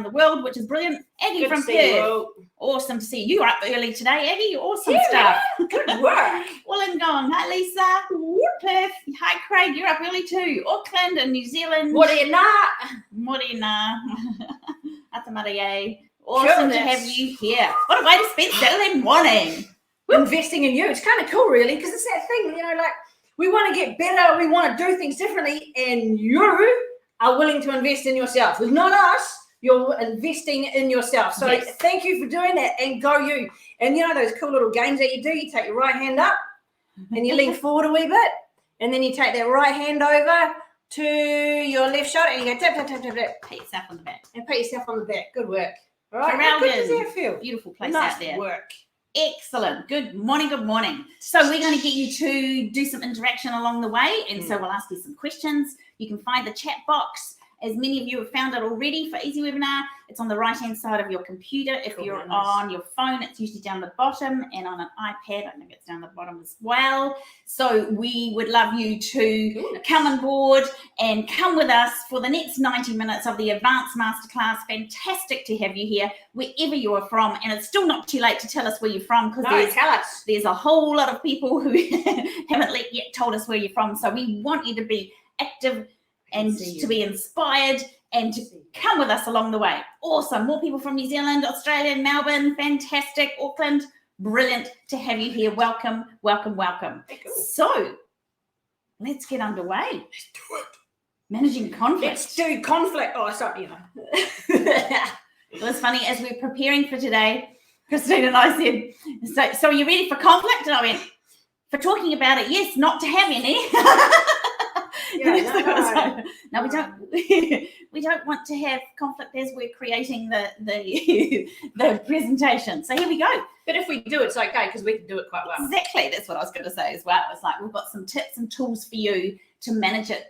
around the world, which is brilliant. Aggie from Perth. Awesome to see you. You're up early today, Aggie. Awesome stuff. Good work. Wollongong. Hi, Lisa. Perth. Hi, Craig. You're up early too. Auckland and New Zealand. Morena. Atamarie. Awesome to have you here. What a way to spend Saturday morning. Investing in you. It's kind of cool, really, because it's that thing, like we want to get better, we want to do things differently, and you are willing to invest in yourself. It's not us. You're investing in yourself. So thank you for doing that, and go you. And those cool little games that you do, you take your right hand up and you lean forward a wee bit, and then you take that right hand over to your left shoulder and you go tap, tap, tap, tap, tap. Pat yourself on the back. And pat yourself on the back. Good work. All right. How good does that feel? Beautiful place nice out there. Work. Excellent. Good morning. Good morning. So we're going to get you to do some interaction along the way. And so we'll ask you some questions. You can find the chat box. As many of you have found it already for Easy Webinar, it's on the right-hand side of your computer. If you're on your phone, it's usually down the bottom, and on an iPad, I think it's down the bottom as well. So we would love you to come on board and come with us for the next 90 minutes of the Advanced Masterclass. Fantastic to have you here, wherever you are from. And it's still not too late to tell us where you're from, because there's a whole lot of people who haven't yet told us where you're from. So we want you to be active and to be inspired and to come with us along the way. Awesome. More people from New Zealand, Australia, Melbourne. Fantastic. Auckland. Brilliant to have you here. Welcome, welcome, welcome. So let's get underway. Let's do it. Managing conflict. Let's do conflict. Oh, sorry. It was funny, as we're preparing for today, Christine and I said, so are you ready for conflict? And I went, for talking about it, yes, not to have any. No, we don't. We don't want to have conflict as we're creating the presentation. So here we go. But if we do, it's okay, because we can do it quite well. Exactly. That's what I was going to say as well. It's like we've got some tips and tools for you to manage it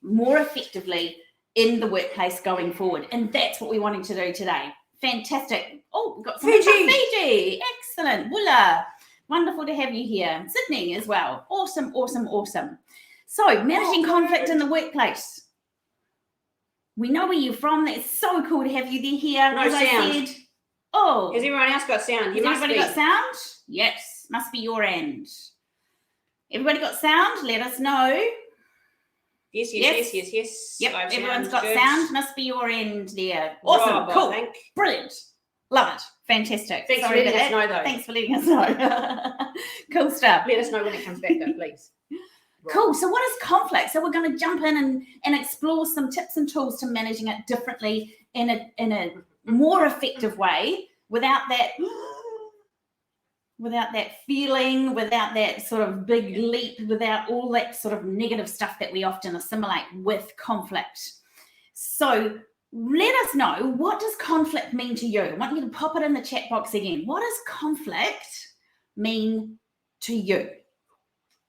more effectively in the workplace going forward, and that's what we're wanting to do today. Fantastic. Oh, we've got some Fiji. Excellent. Wula. Wonderful to have you here. Sydney as well. Awesome, awesome, awesome. So, managing conflict in the workplace. We know where you're from. It's so cool to have you here. No sound. I said, has everyone else got sound? Has everybody got sound? Yes, must be your end. Everybody got sound? Let us know. Yes. Yep, everyone's got sound. Must be your end there. Awesome, cool, brilliant. Love it. Fantastic. Thanks for letting us know, though. Thanks for letting us know. Cool stuff. Let us know when it comes back, though, please. Cool. So what is conflict? So we're going to jump in and explore some tips and tools to managing it differently in a more effective way, without that feeling, without that sort of big leap, without all that sort of negative stuff that we often assimilate with conflict. So let us know, what does conflict mean to you? I want you to pop it in the chat box again. What does conflict mean to you?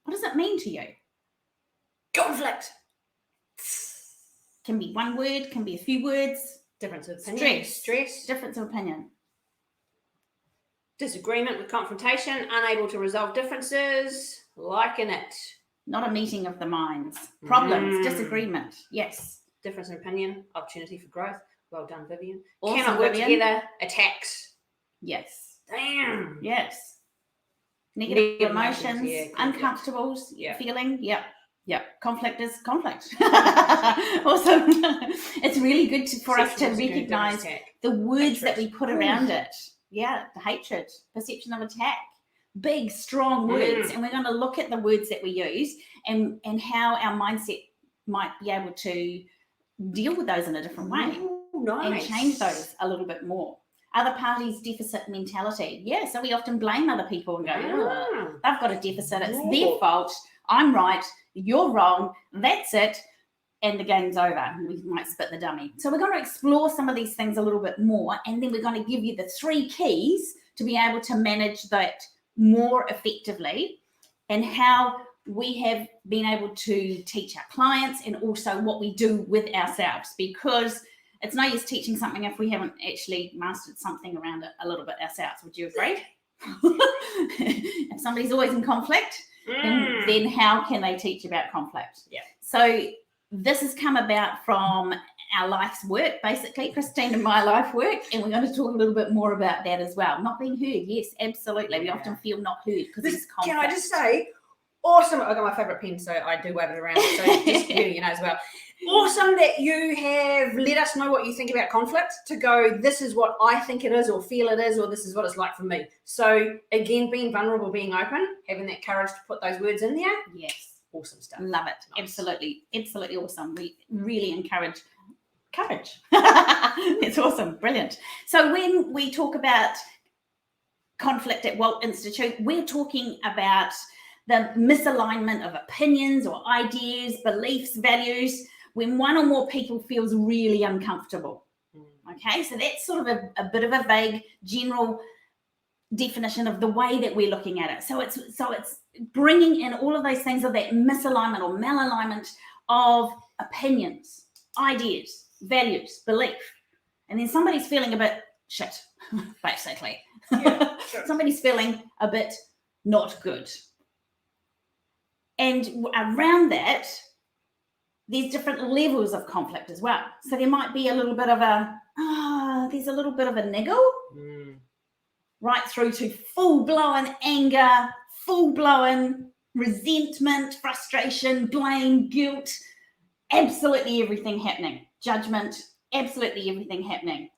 What does it mean to you? Conflict. Can be one word, can be a few words. Difference of opinion. Stress. Difference of opinion. Disagreement with confrontation. Unable to resolve differences. Liking it. Not a meeting of the minds. Problems. Disagreement. Yes. Difference in opinion. Opportunity for growth. Well done, Vivian. Awesome, cannot work together. Attacks. Yes. Damn. Yes. Negative emotions. Uncomfortables. Feeling. Yep. Conflict is conflict. Awesome. It's really good for us to recognize the words that we put around it. Yeah. The hatred, perception of attack, big, strong words. And we're going to look at the words that we use and how our mindset might be able to deal with those in a different way. And change those a little bit more. Other parties' deficit mentality. Yeah, so we often blame other people and go, they've got a deficit, it's their fault, I'm right, you're wrong, that's it, and the game's over. We might spit the dummy. So we're going to explore some of these things a little bit more, and then we're going to give you the 3 keys to be able to manage that more effectively, and how we have been able to teach our clients, and also what we do with ourselves, because it's no use teaching something if we haven't actually mastered something around it a little bit ourselves. Would you agree? If somebody's always in conflict, then how can they teach about conflict? Yeah. So this has come about from our life's work, basically, Christine and my life work, and we're going to talk a little bit more about that as well. Not being heard, yes, absolutely. We often feel not heard because there's conflict. Can I just say, awesome. I got my favourite pen, so I do wave it around. So just you know as well. Awesome that you have let us know what you think about conflict, to go, this is what I think it is or feel it is, or this is what it's like for me. So again, being vulnerable, being open, having that courage to put those words in there. Yes. Awesome stuff. Love it. Nice. Absolutely. Absolutely awesome. We really encourage courage. It's awesome. Brilliant. So when we talk about conflict at Walt Institute, we're talking about the misalignment of opinions or ideas, beliefs, values, when one or more people feels really uncomfortable. Okay, so that's sort of a bit of a vague general definition of the way that we're looking at it. So it's bringing in all of those things of that misalignment or malalignment of opinions, ideas, values, belief. And then somebody's feeling a bit shit, basically. Yeah, sure. Somebody's feeling a bit not good. And around that, there's different levels of conflict as well. So there might be a little bit of there's a little bit of a niggle, right through to full-blown anger, full-blown resentment, frustration, blame, guilt, absolutely everything happening. Judgment, absolutely everything happening.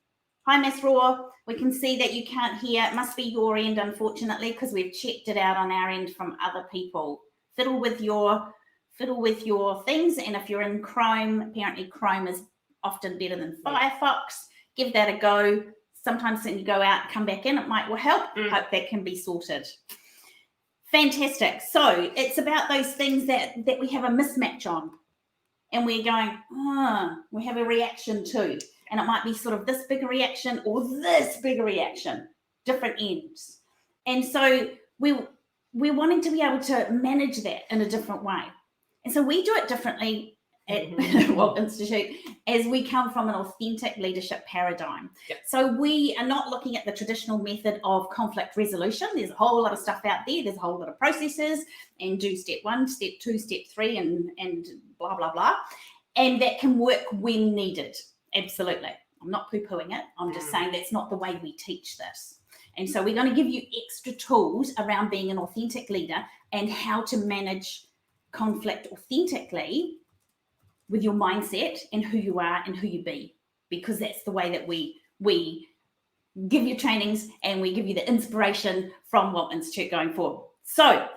Hi, Miss Raw. We can see that you can't hear. It must be your end, unfortunately, because we've checked it out on our end from other people. Fiddle with your things, and if you're in Chrome, apparently Chrome is often better than Firefox. Give that a go. Sometimes when you go out, come back in, it might help. Hope that can be sorted. Fantastic. So it's about those things that we have a mismatch on, and we're going, we have a reaction to, and it might be sort of this bigger reaction or this bigger reaction, different ends. And so we're wanting to be able to manage that in a different way. And so we do it differently at Walt Institute as we come from an authentic leadership paradigm. Yep. So we are not looking at the traditional method of conflict resolution. There's a whole lot of stuff out there. There's a whole lot of processes, and do step 1, step 2, step 3, and blah, blah, blah. And that can work when needed. Absolutely. I'm not poo-pooing it. I'm just saying that's not the way we teach this. And so we're going to give you extra tools around being an authentic leader and how to manage conflict authentically with your mindset and who you are and who you be, because that's the way that we give you trainings and we give you the inspiration from Walt Institute going forward. So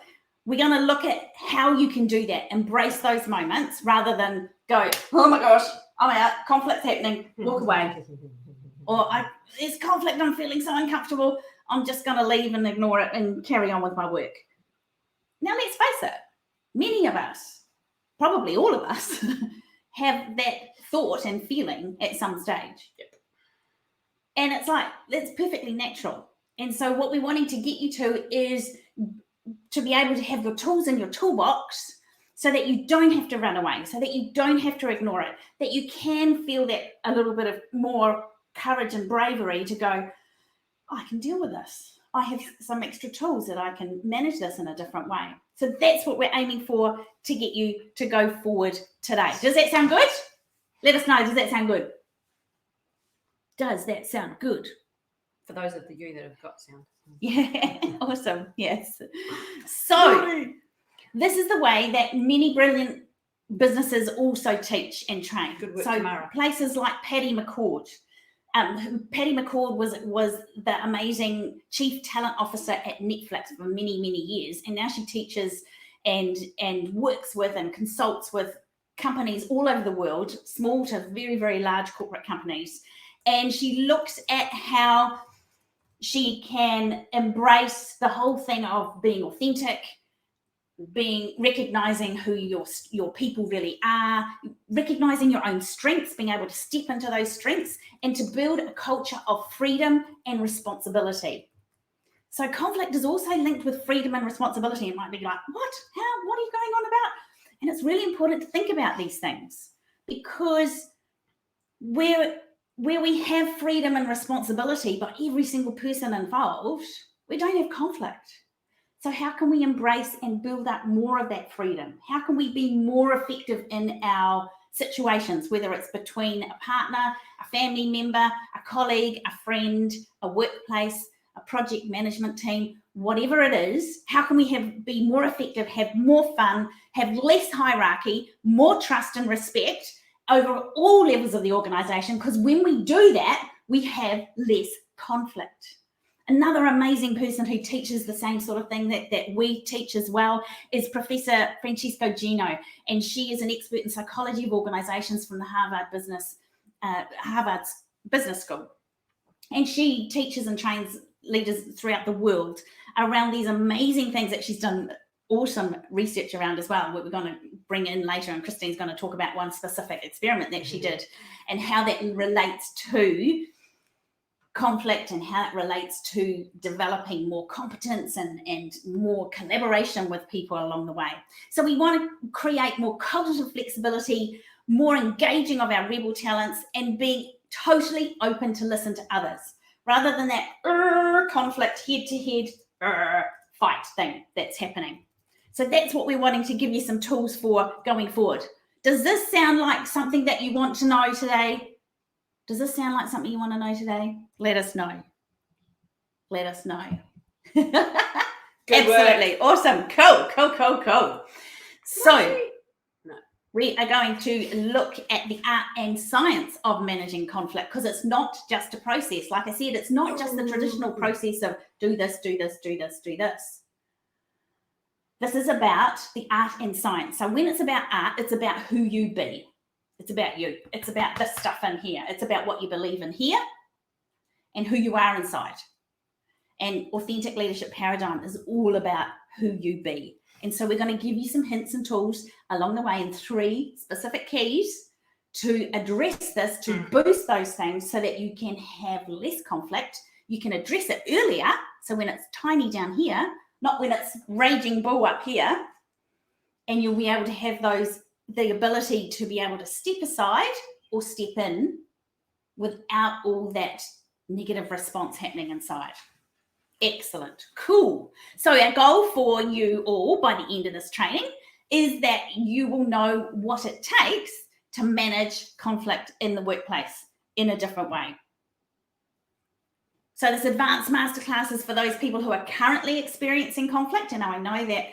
we're going to look at how you can do that, embrace those moments rather than go, oh my gosh, I'm out, conflict's happening, walk away. Or there's conflict, I'm feeling so uncomfortable, I'm just going to leave and ignore it and carry on with my work. Now, let's face it, many of us, probably all of us, have that thought and feeling at some stage. Yep. And it's like, that's perfectly natural. And so what we're wanting to get you to is to be able to have your tools in your toolbox so that you don't have to run away, so that you don't have to ignore it, that you can feel that a little bit of more courage and bravery to go, I can deal with this. I have some extra tools that I can manage this in a different way. So that's what we're aiming for to get you to go forward today. Does that sound good? Let us know. Does that sound good? Does that sound good? For those of you that have got sound. Yeah, awesome. Yes. So this is the way that many brilliant businesses also teach and train. Good work, so Tamara. Places like Patty McCord. Patty McCord was the amazing chief talent officer at Netflix for many, many years. And now she teaches and works with and consults with companies all over the world, small to very, very large corporate companies. And she looks at how she can embrace the whole thing of being authentic, recognizing who your people really are, recognizing your own strengths, being able to step into those strengths, and to build a culture of freedom and responsibility. So conflict is also linked with freedom and responsibility. It might be like, what? How? What are you going on about? And it's really important to think about these things, because where we have freedom and responsibility by every single person involved, we don't have conflict. So how can we embrace and build up more of that freedom? How can we be more effective in our situations, whether it's between a partner, a family member, a colleague, a friend, a workplace, a project management team, whatever it is. How can we be more effective, have more fun, have less hierarchy, more trust and respect over all levels of the organization? Because when we do that, we have less conflict. Another amazing person who teaches the same sort of thing that we teach as well is Professor Francesco Gino, and she is an expert in psychology of organizations from the Harvard's Business School. And she teaches and trains leaders throughout the world around these amazing things that she's done awesome research around as well, what we're going to bring in later, and Christine's going to talk about one specific experiment that she did and how that relates to conflict and how it relates to developing more competence and more collaboration with people along the way. So we want to create more cognitive flexibility, more engaging of our rebel talents, and being totally open to listen to others rather than that conflict head-to-head fight thing that's happening. So that's what we're wanting to give you some tools for going forward. Does this sound like something that you want to know today? Does this sound like something you want to know today? Let us know. Let us know. Absolutely. Work. Awesome. Cool. So we are going to look at the art and science of managing conflict, because it's not just a process. Like I said, it's not just the traditional process of do this. This is about the art and science. So when it's about art, it's about who you be. It's about you. It's about this stuff in here. It's about what you believe in here and who you are inside. And authentic leadership paradigm is all about who you be. And so we're going to give you some hints and tools along the way in 3 specific keys to address this, to boost those things so that you can have less conflict. You can address it earlier. So when it's tiny down here, not when it's raging bull up here, and you'll be able to have the ability to be able to step aside or step in without all that negative response happening inside. Excellent. Cool. So our goal for you all by the end of this training is that you will know what it takes to manage conflict in the workplace in a different way. So this advanced masterclass is for those people who are currently experiencing conflict. And I know that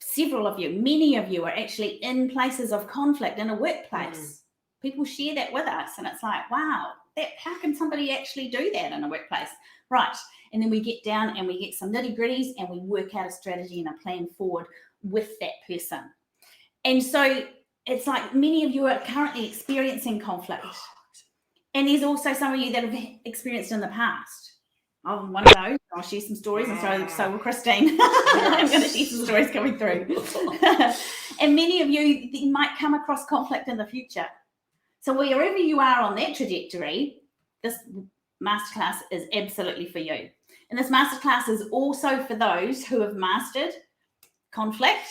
several of you, many of you are actually in places of conflict in a workplace. People share that with us and it's like, wow, how can somebody actually do that in a workplace? Right. And then we get down and we get some nitty gritties and we work out a strategy and a plan forward with that person. And so it's like many of you are currently experiencing conflict. And there's also some of you that have experienced in the past. I'm one of those. I'll share some stories, and so will Christine. I'm going to share some stories coming through. And many of you might come across conflict in the future. So wherever you are on that trajectory, this masterclass is absolutely for you. And this masterclass is also for those who have mastered conflict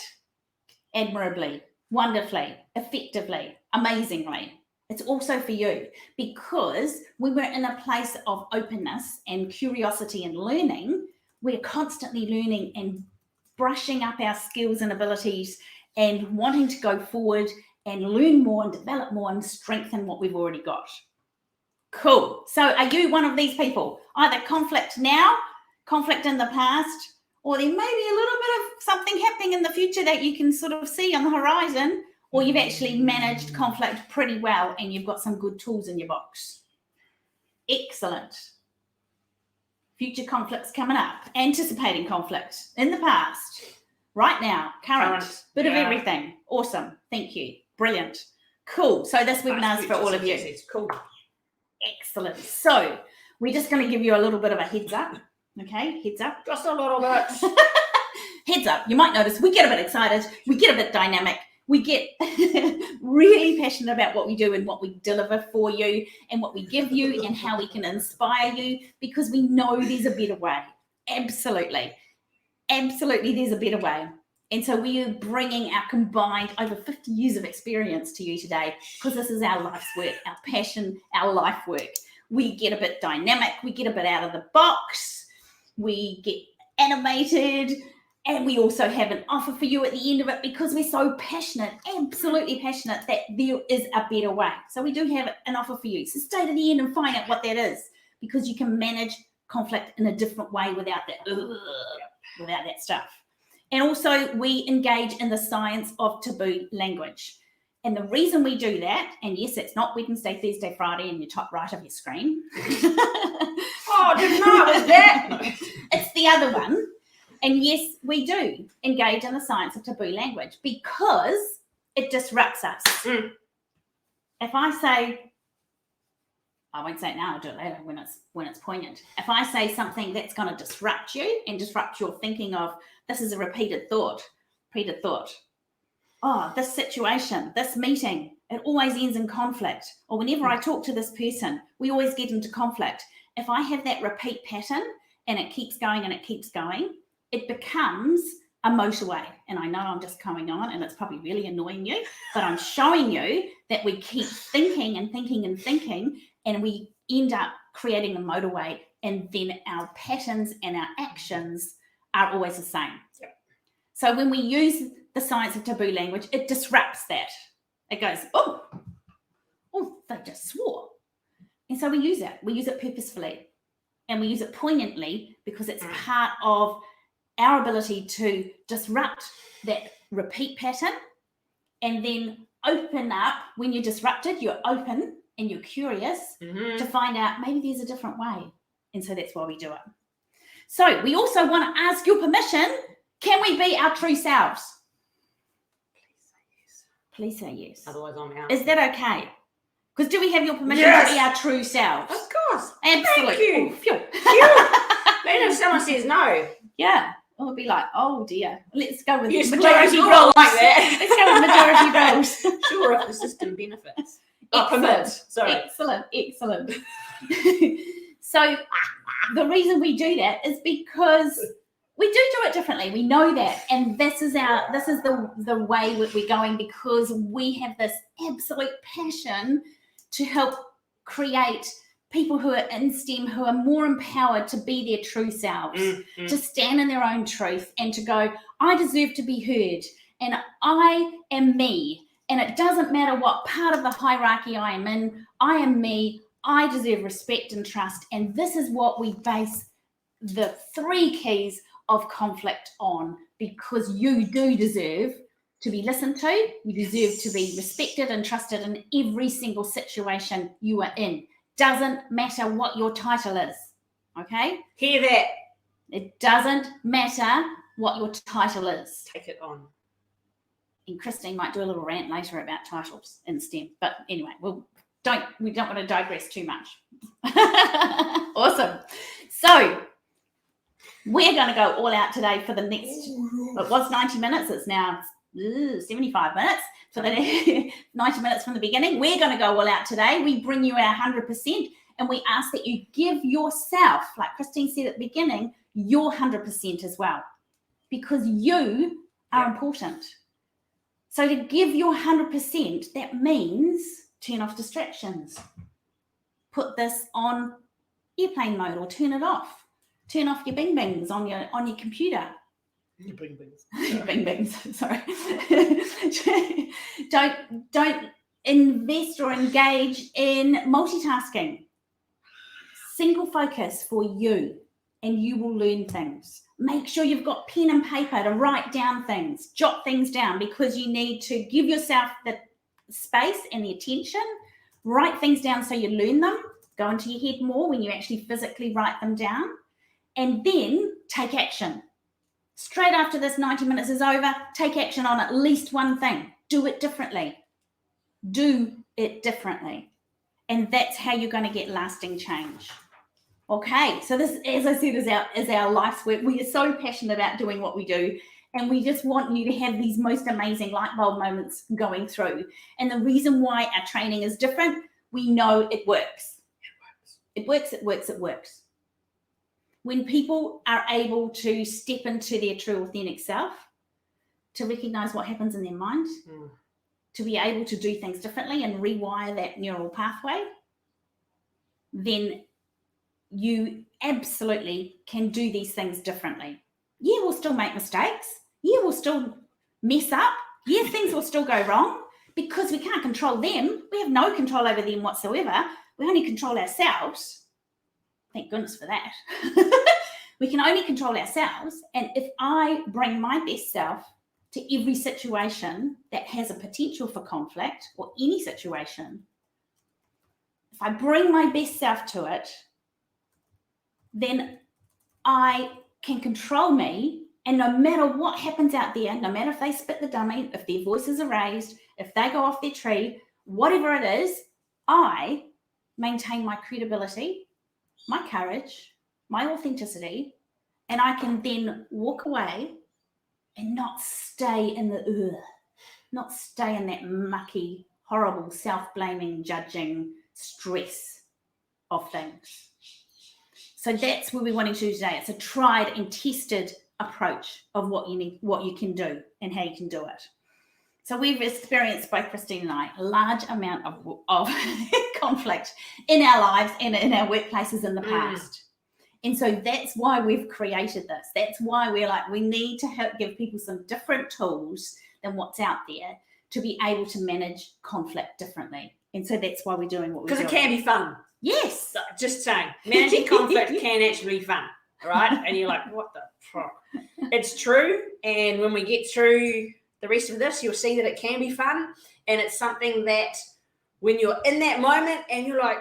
admirably, wonderfully, effectively, amazingly. It's also for you, because when we're in a place of openness and curiosity and learning, we're constantly learning and brushing up our skills and abilities and wanting to go forward and learn more and develop more and strengthen what we've already got. Cool. So are you one of these people? Either conflict now, conflict in the past, or there may be a little bit of something happening in the future that you can sort of see on the horizon, or you've actually managed conflict pretty well and you've got some good tools in your box. Excellent. Future conflicts coming up. Anticipating conflict in the past, right now, current. Bit of everything. Awesome. Thank you. Brilliant. Cool. So this webinar is for all of you. Cool. Excellent. So we're just going to give you a little bit of a heads up. Okay, heads up. Just a little bit. Heads up. You might notice we get a bit excited. We get a bit dynamic. We get really passionate about what we do and what we deliver for you and what we give you and how we can inspire you, because we know there's a better way. Absolutely. Absolutely, there's a better way. And so we are bringing our combined over 50 years of experience to you today, because this is our life's work, our passion, our life work. We get a bit dynamic. We get a bit out of the box. We get animated. And we also have an offer for you at the end of it because we're so passionate, absolutely passionate, that there is a better way. So we do have an offer for you. So stay to the end and find out what that is, because you can manage conflict in a different way without that stuff. And also we engage in the science of taboo language. And the reason we do that, and yes, it's not Wednesday, Thursday, Friday in your top right of your screen. Oh, I didn't know it was that. No. It's the other one. And yes, we do engage in the science of taboo language because it disrupts us. If I say, I won't say it now, I'll do it later when it's poignant. If I say something that's going to disrupt you and disrupt your thinking of, this is a repeated thought. Oh, this situation, this meeting, it always ends in conflict. Or whenever I talk to this person, we always get into conflict. If I have that repeat pattern and it keeps going and it keeps going, it becomes a motorway. And I know I'm just coming on and it's probably really annoying you, but I'm showing you that we keep thinking and thinking and thinking, and we end up creating a motorway, and then our patterns and our actions are always the same. Yep. So when we use the science of taboo language, it disrupts that. It goes, oh, they just swore. And so we use it. We use it purposefully, and we use it poignantly because it's part of our ability to disrupt that repeat pattern, and then open up. When you're disrupted, you're open and you're curious to find out maybe there's a different way. And so that's why we do it. So we also want to ask your permission. Can we be our true selves? Please say yes. Otherwise I'm out. Is that okay? Because do we have your permission to be our true selves? Of course. Absolutely. Thank you. Oh, phew. Then if someone says no. Yeah. It'll be like, oh dear. Let's go with Yes, majority please, rules. like that. Let's go with majority rules. Sure, if the system benefits. Excellent. Sorry. Excellent. So the reason we do that is because we do it differently. We know that, and this is the way we're going, because we have this absolute passion to help create people who are in STEM, who are more empowered to be their true selves, to stand in their own truth, and to go, I deserve to be heard, and I am me, and it doesn't matter what part of the hierarchy I am in, I am me, I deserve respect and trust. And this is what we base the 3 keys of conflict on, because you do deserve to be listened to, you deserve to be respected and trusted in every single situation you are in. Doesn't matter what your title is, okay? Hear that. It doesn't matter what your title is. Take it on. And Christine might do a little rant later about titles in STEM, but anyway, we don't want to digress too much. Awesome. So we're going to go all out today for the next, it was 90 minutes, it's now 75 minutes. For the 90 minutes from the beginning, we're going to go all out today. We bring you our 100%, and we ask that you give yourself, like Christine said at the beginning, your 100% as well, because you are important. So to give your 100%, that means turn off distractions. Put this on airplane mode or turn it off. Turn off your bing bings on your computer. Your bing bings. Your bing bings, sorry. Don't invest or engage in multitasking. Single focus for you, and you will learn things. Make sure you've got pen and paper to write down things, jot things down, because you need to give yourself the space and the attention. Write things down so you learn them. Go into your head more when you actually physically write them down. And then take action. Straight after this 90 minutes is over, take action on at least one thing. Do it differently. Do it differently. And that's how you're going to get lasting change. Okay, so this, as I said, is our life's work. We are so passionate about doing what we do, and we just want you to have these most amazing light bulb moments going through. And the reason why our training is different, we know it works. It works. When people are able to step into their true authentic self, to recognize what happens in their mind, to be able to do things differently and rewire that neural pathway, then you absolutely can do these things differently. Yeah, we'll still make mistakes. Yeah, we'll still mess up. Yeah, things will still go wrong because we can't control them. We have no control over them whatsoever. We only control ourselves. Thank goodness for that. We can only control ourselves. And if I bring my best self to every situation that has a potential for conflict, or any situation, if I bring my best self to it, then I can control me. And no matter what happens out there, no matter if they spit the dummy, if their voices are raised, if they go off their tree, whatever it is, I maintain my credibility, my courage, my authenticity, and I can then walk away and not stay in not stay in that mucky, horrible, self-blaming, judging stress of things. So that's what we're wanting to do today. It's a tried and tested approach of what you can do and how you can do it. So we've experienced, both Christine and I, a large amount of conflict in our lives and in our workplaces in the past. And so that's why we've created this. That's why we're like, we need to help give people some different tools than what's out there to be able to manage conflict differently. And so that's why we're doing what we're doing. Because it can be fun. Yes. Just saying, managing conflict can actually be fun, right? And you're like, what the fuck? It's true. And when we get through the rest of this, you'll see that it can be fun. And it's something that when you're in that moment and you're like,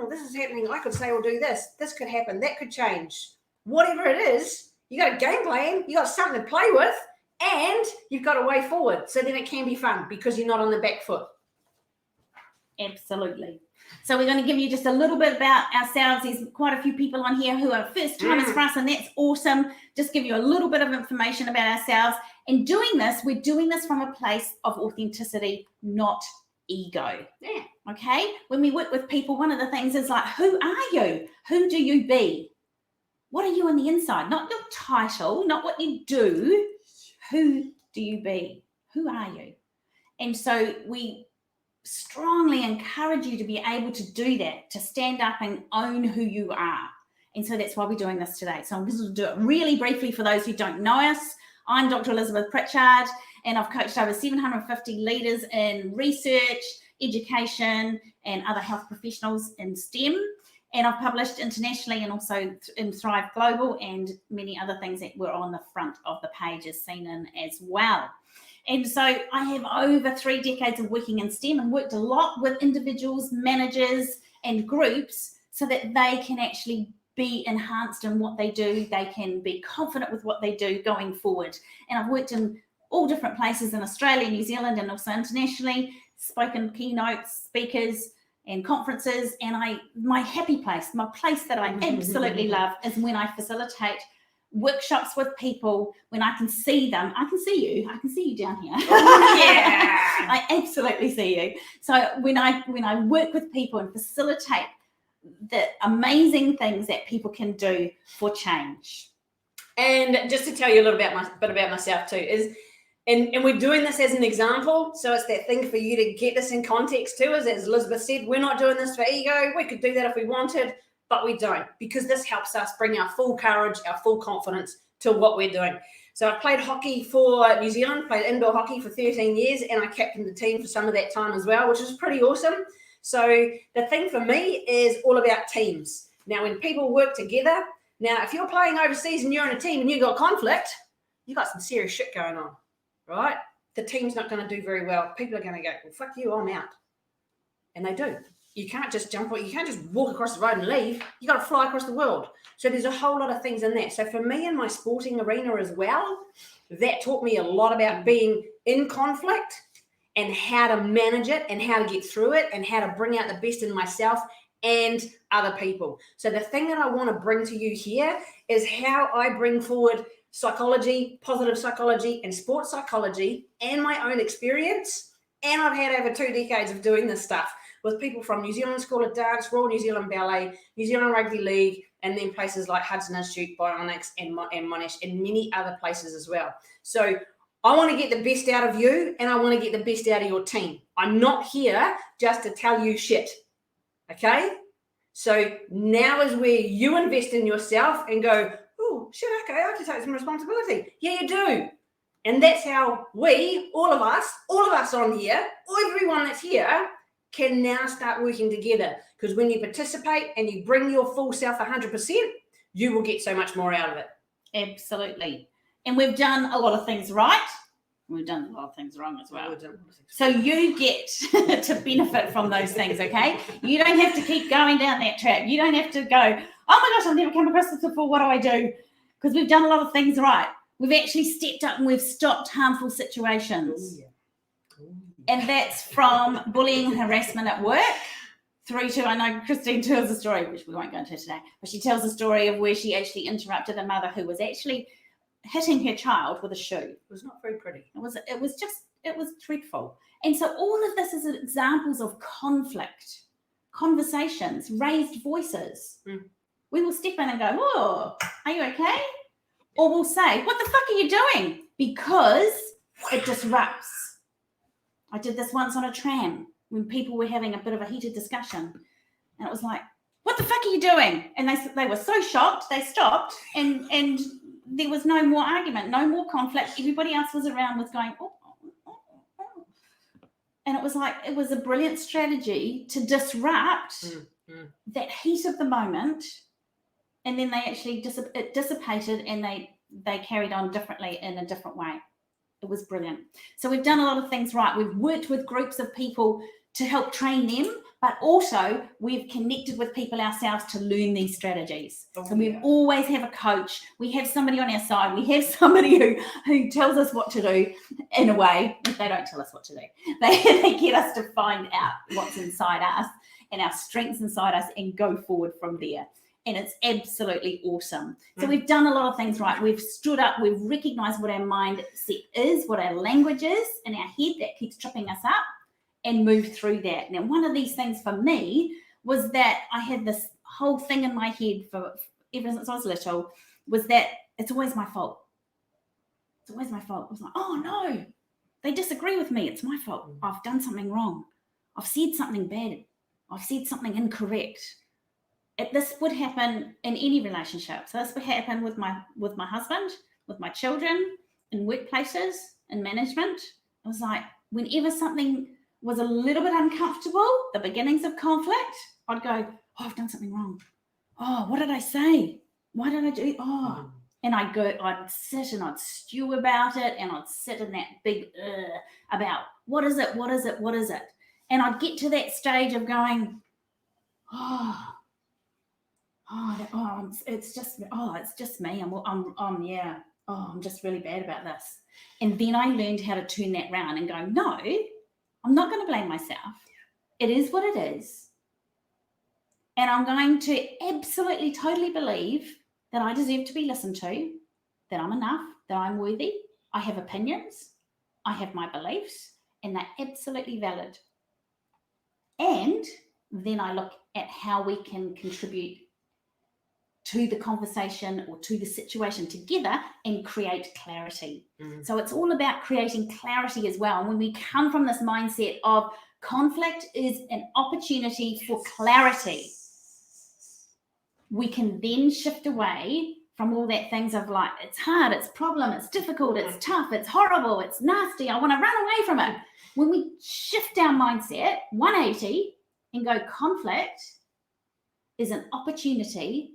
this is happening, I could say or do this. This could happen. That could change. Whatever it is, you got a game plan. You got something to play with. And you've got a way forward. So then it can be fun because you're not on the back foot. Absolutely. So we're going to give you just a little bit about ourselves. There's quite a few people on here who are first timers for us, and that's awesome. Just give you a little bit of information about ourselves. And doing this, we're doing this from a place of authenticity, not ego. Yeah. Okay? When we work with people, one of the things is like, who are you? Who do you be? What are you on the inside? Not your title, not what you do. Who do you be? Who are you? And so we strongly encourage you to be able to do that, to stand up and own who you are. And so that's why we're doing this today. So I'm going to do it really briefly for those who don't know us. I'm Dr. Elizabeth Pritchard, and I've coached over 750 leaders in research, education, and other health professionals in STEM. And I've published internationally and also in Thrive Global and many other things that were on the front of the page as seen in as well. And so I have over 3 decades of working in STEM and worked a lot with individuals, managers, and groups so that they can actually be enhanced in what they do. They can be confident with what they do going forward. And I've worked in all different places in Australia, New Zealand, and also internationally, spoken keynotes, speakers, and conferences. And my happy place, my place that I absolutely love is when I facilitate workshops with people, when I can see them. I can see you down here. Yeah. I absolutely see you. So when I work with people and facilitate the amazing things that people can do for change. And just to tell you a little bit about myself too, is and we're doing this as an example, so it's that thing for you to get this in context too, as Elizabeth said, we're not doing this for ego. We could do that if we wanted, but we don't, because this helps us bring our full courage, our full confidence to what we're doing. So I played hockey for New Zealand, played indoor hockey for 13 years, and I captained the team for some of that time as well, which is pretty awesome. So the thing for me is all about teams. Now, when people work together, now if you're playing overseas and you're in a team and you've got conflict, you've got some serious shit going on, right? The team's not going to do very well. People are going to go, well, fuck you, I'm out. And they do. You can't just you can't just walk across the road and leave. You got to fly across the world. So there's a whole lot of things in that. So for me in my sporting arena as well, that taught me a lot about being in conflict and how to manage it and how to get through it and how to bring out the best in myself and other people. So the thing that I want to bring to you here is how I bring forward psychology, positive psychology, and sports psychology and my own experience. And I've had over 2 decades of doing this stuff with people from New Zealand School of Dance, Royal New Zealand Ballet, New Zealand Rugby League, and then places like Hudson Institute, Bionics, and Monash, and many other places as well. So I want to get the best out of you, and I want to get the best out of your team. I'm not here just to tell you shit, okay? So now is where you invest in yourself and go, oh, oh, shit, okay, I have to take some responsibility. Yeah, you do. And that's how we, all of us on here, everyone that's here, can now start working together. Because when you participate and you bring your full self 100%, you will get so much more out of it. Absolutely. And we've done a lot of things right. We've done a lot of things wrong as well. So you get to benefit from those things, okay? You don't have to keep going down that track. You don't have to go, oh my gosh, I've never come across this before. What do I do? Because we've done a lot of things right. We've actually stepped up and we've stopped harmful situations. And that's from bullying and harassment at work through to, I know Christine tells a story, which we won't go into today, but she tells a story of where she actually interrupted a mother who was actually hitting her child with a shoe. It was not very pretty. It was dreadful. And so all of this is examples of conflict, conversations, raised voices. We will step in and go, oh, are you okay? Or we'll say, what the fuck are you doing? Because it disrupts. I did this once on a tram when people were having a bit of a heated discussion. And it was like, what the fuck are you doing? And they were so shocked, they stopped, and there was no more argument, no more conflict. Everybody else was around was going, oh. And it was like, it was a brilliant strategy to disrupt that heat of the moment. And then they actually it dissipated and they carried on differently in a different way. It was brilliant. So we've done a lot of things right. We've worked with groups of people to help train them, but also we've connected with people ourselves to learn these strategies. So we always have a coach. We have somebody on our side. We have somebody who tells us what to do in a way. They don't tell us what to do. They get us to find out what's inside us and our strengths inside us and go forward from there. And it's absolutely awesome. So we've done a lot of things right. We've stood up. We've recognized what our mindset is, what our language is in our head that keeps tripping us up, and moved through that. Now, one of these things for me was that I had this whole thing in my head for ever since I was little, was that it's always my fault. It's always my fault. I was like, oh no, they disagree with me. It's my fault. I've done something wrong. I've said something bad. I've said something incorrect. This would happen in any relationship. So this would happen with my husband, with my children, in workplaces, in management. I was like, whenever something was a little bit uncomfortable, the beginnings of conflict, I'd go, oh, I've done something wrong. Oh, what did I say? Why did I do? Oh, and I'd sit and I'd stew about it, and I'd sit in that big about what is it? And I'd get to that stage of going, it's just me. I'm just really bad about this. And then I learned how to turn that round and go, no, I'm not going to blame myself. It is what it is. And I'm going to absolutely, totally believe that I deserve to be listened to, that I'm enough, that I'm worthy. I have opinions. I have my beliefs, and they're absolutely valid. And then I look at how we can contribute to the conversation or to the situation together and create clarity. So it's all about creating clarity as well. And when we come from this mindset of conflict is an opportunity for clarity, we can then shift away from all that things of like, it's hard, it's problem, it's difficult, it's tough, it's horrible, it's nasty, I want to run away from it. When we shift our mindset 180 and go, conflict is an opportunity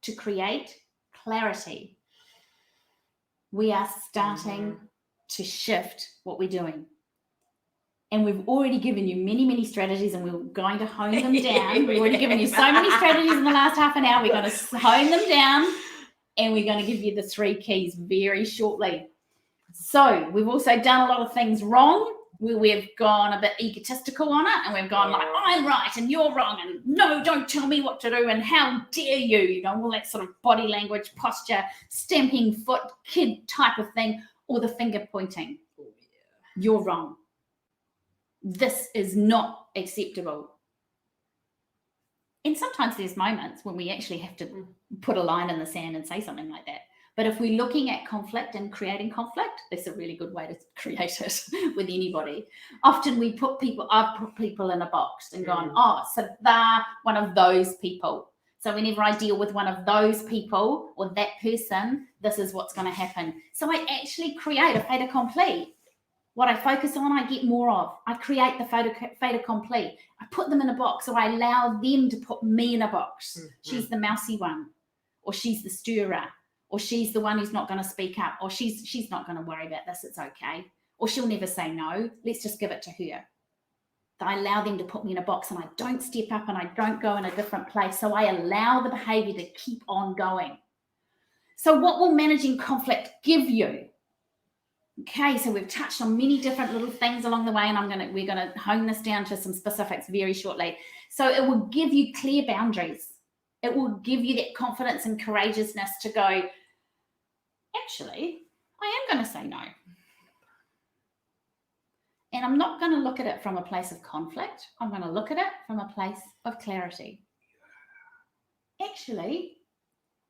to create clarity, we are starting to shift what we're doing. And we've already given you many, many strategies, and we're going to hone them down. We've already given you so many strategies in the last half an hour. We're going to hone them down, and we're going to give you the 3 keys very shortly. So we've also done a lot of things wrong, where we've gone a bit egotistical on it, and we've gone like, I'm right and you're wrong, and no, don't tell me what to do, and how dare you, all that sort of body language, posture, stamping foot, kid type of thing, or the finger pointing. You're wrong. This is not acceptable. And sometimes there's moments when we actually have to put a line in the sand and say something like that. But if we're looking at conflict and creating conflict, that's a really good way to create it with anybody. Often I've put people in a box and gone, oh, so they're one of those people. So whenever I deal with one of those people or that person, this is what's going to happen. So I actually create a fait accompli. What I focus on, I get more of. I create the fait accompli. I put them in a box, or I allow them to put me in a box. Mm-hmm. She's the mousy one, or she's the stirrer, or she's the one who's not going to speak up, or she's not going to worry about this, it's okay. Or she'll never say no, let's just give it to her. I allow them to put me in a box, and I don't step up and I don't go in a different place. So I allow the behavior to keep on going. So what will managing conflict give you? Okay, so we've touched on many different little things along the way, and we're gonna hone this down to some specifics very shortly. So it will give you clear boundaries. It will give you that confidence and courageousness to go, actually, I am going to say no. And I'm not going to look at it from a place of conflict. I'm going to look at it from a place of clarity. Actually,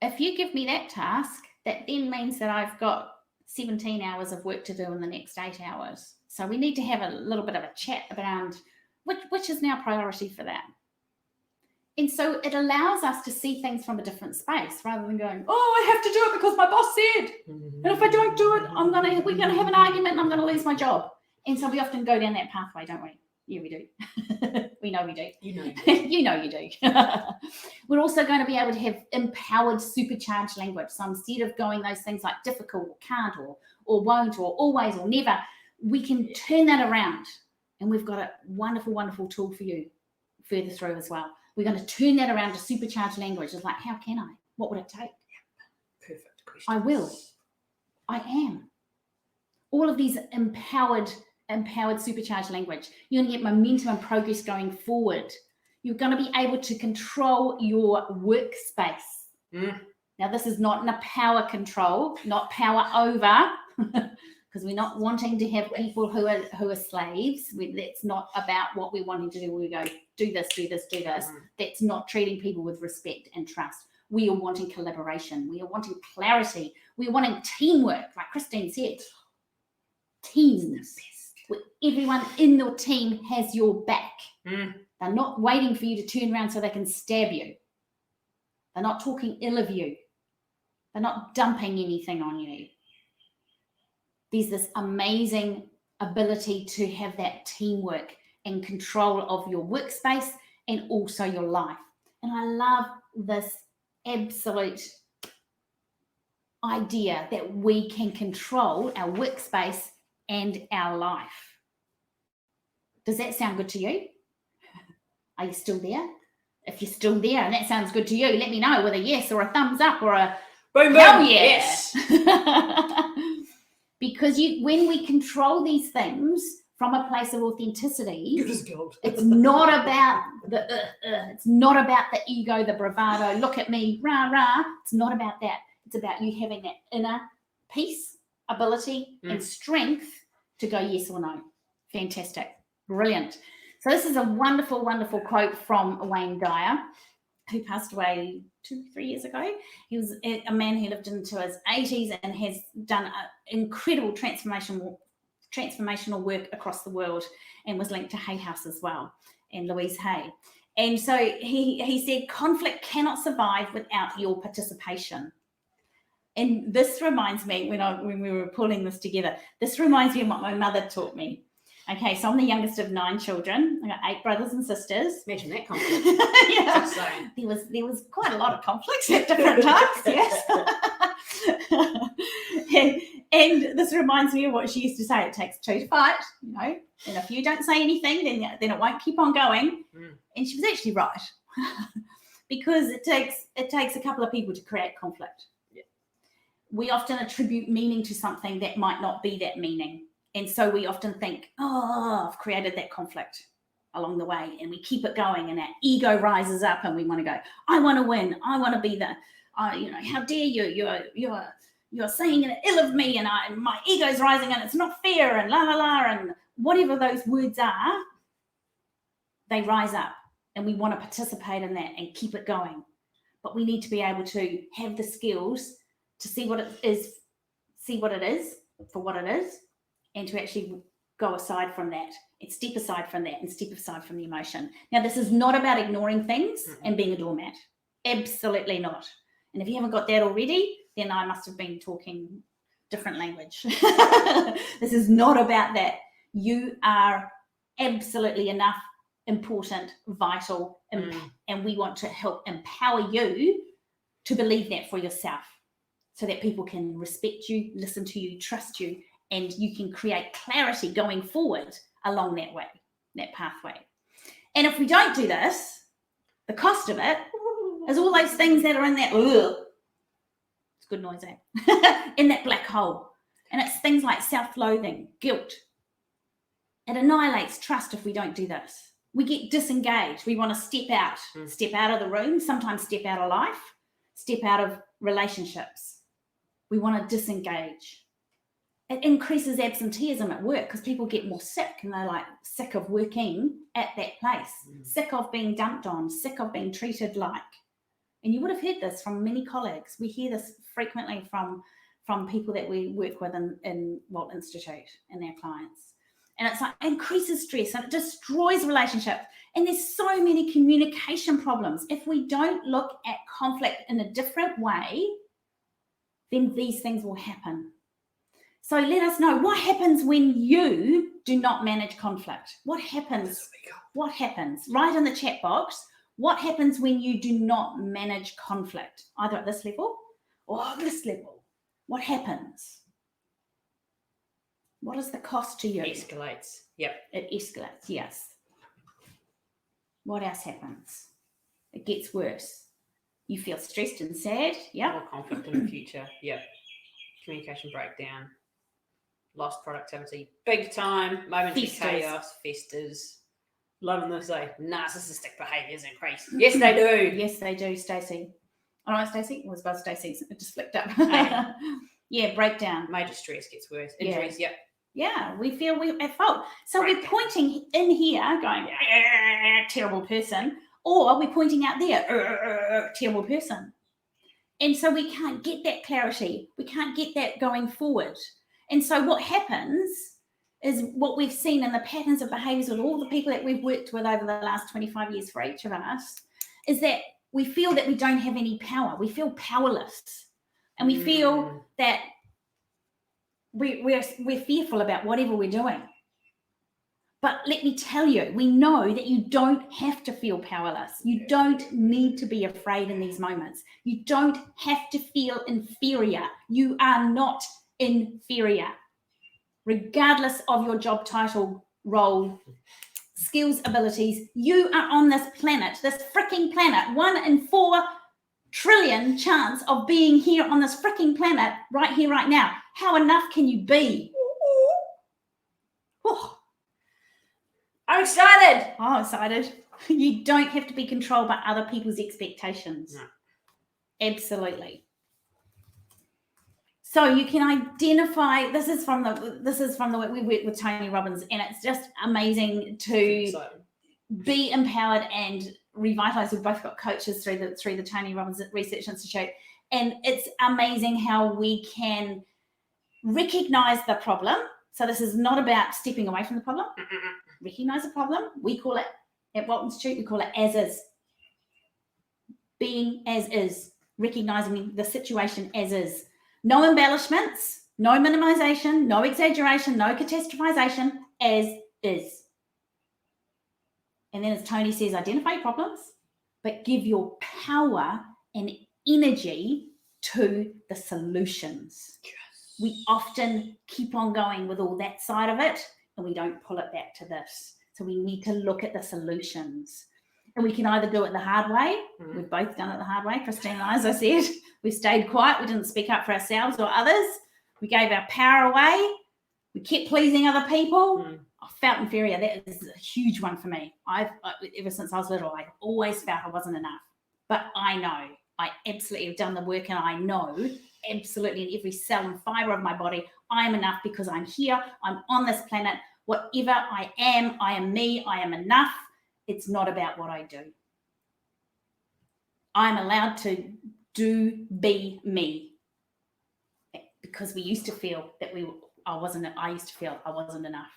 if you give me that task, that then means that I've got 17 hours of work to do in the next 8 hours. So we need to have a little bit of a chat around which is now priority for that. And so it allows us to see things from a different space rather than going, oh, I have to do it because my boss said. And if I don't do it, we're going to have an argument and I'm going to lose my job. And so we often go down that pathway, don't we? Yeah, we do. We know we do. You know you do. You know you do. We're also going to be able to have empowered, supercharged language. So instead of going those things like difficult or can't or won't or always or never, we can turn that around. And we've got a wonderful, wonderful tool for you further through as well. We're going to turn that around to supercharged language. It's like, how can I? What would it take? Perfect question. I will. I am. All of these empowered supercharged language. You're going to get momentum and progress going forward. You're going to be able to control your workspace. Now, this is not in a power control, not power over, because we're not wanting to have people who are slaves. That's not about what we're wanting to do. We go, do this, do this, do this. That's not treating people with respect and trust. We are wanting collaboration. We are wanting clarity. We are wanting teamwork, like Christine said. Teams. Where everyone in your team has your back. They're not waiting for you to turn around so they can stab you. They're not talking ill of you. They're not dumping anything on you. There's this amazing ability to have that teamwork and control of your workspace and also your life. And I love this absolute idea that we can control our workspace and our life. Does that sound good to you? Are you still there? If you're still there and that sounds good to you, let me know with a yes or a thumbs up or a boom, hell boom. Yes. Because when we control these things from a place of authenticity, it's not about it's not about the ego, the bravado, look at me, rah, rah. It's not about that. It's about you having that inner peace, ability, and strength to go yes or no. Fantastic. Brilliant. So this is a wonderful, wonderful quote from Wayne Dyer, who passed away 2-3 years ago. He was a man who lived into his 80s and has done incredible transformational work across the world and was linked to Hay House as well, and Louise Hay. And so he said, conflict cannot survive without your participation. And this reminds me, when we were pulling this together, this reminds me of what my mother taught me. Okay, so I'm the youngest of 9 children. I got 8 brothers and sisters. Imagine that conflict. Yeah. There was quite a lot of conflicts at different times, yes. and this reminds me of what she used to say, it takes 2 to fight, and if you don't say anything, then it won't keep on going. And she was actually right. Because it takes a couple of people to create conflict. Yeah. We often attribute meaning to something that might not be that meaning. And so we often think, oh, I've created that conflict along the way, and we keep it going, and our ego rises up, and we want to go, I want to win. I want to be the, how dare you? You're saying ill of me, and my ego's rising, and it's not fair, and la la la, and whatever those words are, they rise up, and we want to participate in that and keep it going. But we need to be able to have the skills to see what it is for what it is. And to actually go aside from that and step aside from that and step aside from the emotion. Now, this is not about ignoring things and being a doormat. Absolutely not. And if you haven't got that already, then I must have been talking different language. This is not about that. You are absolutely enough, important, vital, and we want to help empower you to believe that for yourself so that people can respect you, listen to you, trust you, and you can create clarity going forward along that way, that pathway. And if we don't do this, the cost of it is all those things that are in that, it's good noise, in that black hole. And it's things like self-loathing, guilt. It annihilates trust if we don't do this. We get disengaged. We want to step out of the room, sometimes step out of life, step out of relationships. We want to disengage. It increases absenteeism at work because people get more sick and they're like sick of working at that place, sick of being dumped on, sick of being treated like. And you would have heard this from many colleagues. We hear this frequently from people that we work with in Walt Institute and their clients. And it's like increases stress and it destroys relationships. And there's so many communication problems. If we don't look at conflict in a different way, then these things will happen. So let us know what happens when you do not manage conflict. What happens? What happens? Write in the chat box. What happens when you do not manage conflict, either at this level or this level? What happens? What is the cost to you? It escalates. Yep. It escalates, yes. What else happens? It gets worse. You feel stressed and sad. Yep. More conflict in the future. Yep. Communication breakdown. Lost productivity. Big time. Momentary chaos. Festers. Loving this, narcissistic behaviours increase. Yes, they do. Yes, they do, Stacey. All right, Stacey. It was about Stacey. It just flicked up. Yeah, breakdown. Major stress gets worse. Injuries, yep. Yeah, we feel we're at fault. So we're pointing in here going, terrible person, or we're pointing out there, terrible person. And so we can't get that clarity. We can't get that going forward. And so what happens is what we've seen in the patterns of behaviours with all the people that we've worked with over the last 25 years for each of us, is that we feel that we don't have any power. We feel powerless. And we feel that we're fearful about whatever we're doing. But let me tell you, we know that you don't have to feel powerless. You don't need to be afraid in these moments. You don't have to feel inferior. You are not inferior. Regardless of your job title, role, skills, abilities, you are on this planet, this freaking planet, 1 in 4 trillion chance of being here on this freaking planet right here, right now. How enough can you be? Oh. I'm excited. Oh, excited. You don't have to be controlled by other people's expectations. No. Absolutely. So you can identify, this is from the way we work with Tony Robbins, and it's just amazing to be empowered and revitalized. We've both got coaches through the Tony Robbins Research Institute, and it's amazing how we can recognize the problem. So this is not about stepping away from the problem. Recognize the problem. We call it, at Walt Institute, we call it as is. Being as is, recognizing the situation as is. No embellishments, no minimization, no exaggeration, no catastrophization, as is. And then as Tony says, identify problems, but give your power and energy to the solutions. Yes. We often keep on going with all that side of it, and we don't pull it back to this. So we need to look at the solutions. And we can either do it the hard way. We've both done it the hard way. Christine and I, as I said, we stayed quiet. We didn't speak up for ourselves or others. We gave our power away. We kept pleasing other people. I felt inferior. That is a huge one for me. Ever since I was little, I always felt I wasn't enough. But I know, I absolutely have done the work, and I know absolutely in every cell and fibre of my body, I am enough because I'm here. I'm on this planet. Whatever I am me. I am enough. It's not about what I do. I'm allowed to be me, because we used to feel that I used to feel I wasn't enough.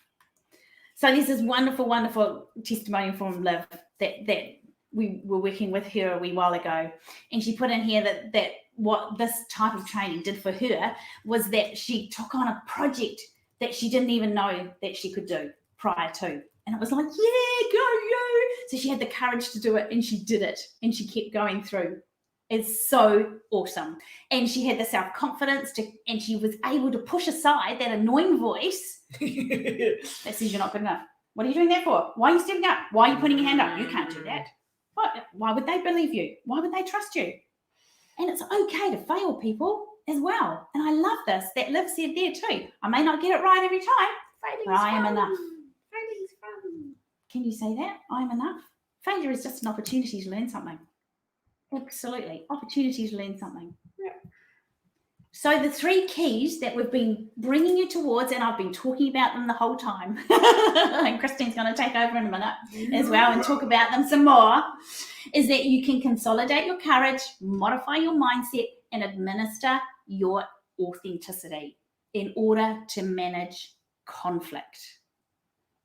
So this is wonderful, wonderful testimonial from Liv that we were working with her a wee while ago, and she put in here that what this type of training did for her was that she took on a project that she didn't even know that she could do prior to. And it was like, yeah, go you. So she had the courage to do it, and she did it, and she kept going through. It's so awesome. And she had the self-confidence and she was able to push aside that annoying voice that says you're not good enough. What are you doing that for? Why are you stepping up? Why are you putting your hand up? You can't do that. Why would they believe you? Why would they trust you? And it's okay to fail, people, as well. And I love this, that Liv said there too. I may not get it right every time, but I am enough. Failing's fun. Can you say that? I am enough. Failure is just an opportunity to learn something. Absolutely. Opportunity to learn something. Yeah. So the 3 keys that we've been bringing you towards, and I've been talking about them the whole time, and Christine's going to take over in a minute as well and talk about them some more, is that you can consolidate your courage, modify your mindset, and administer your authenticity in order to manage conflict.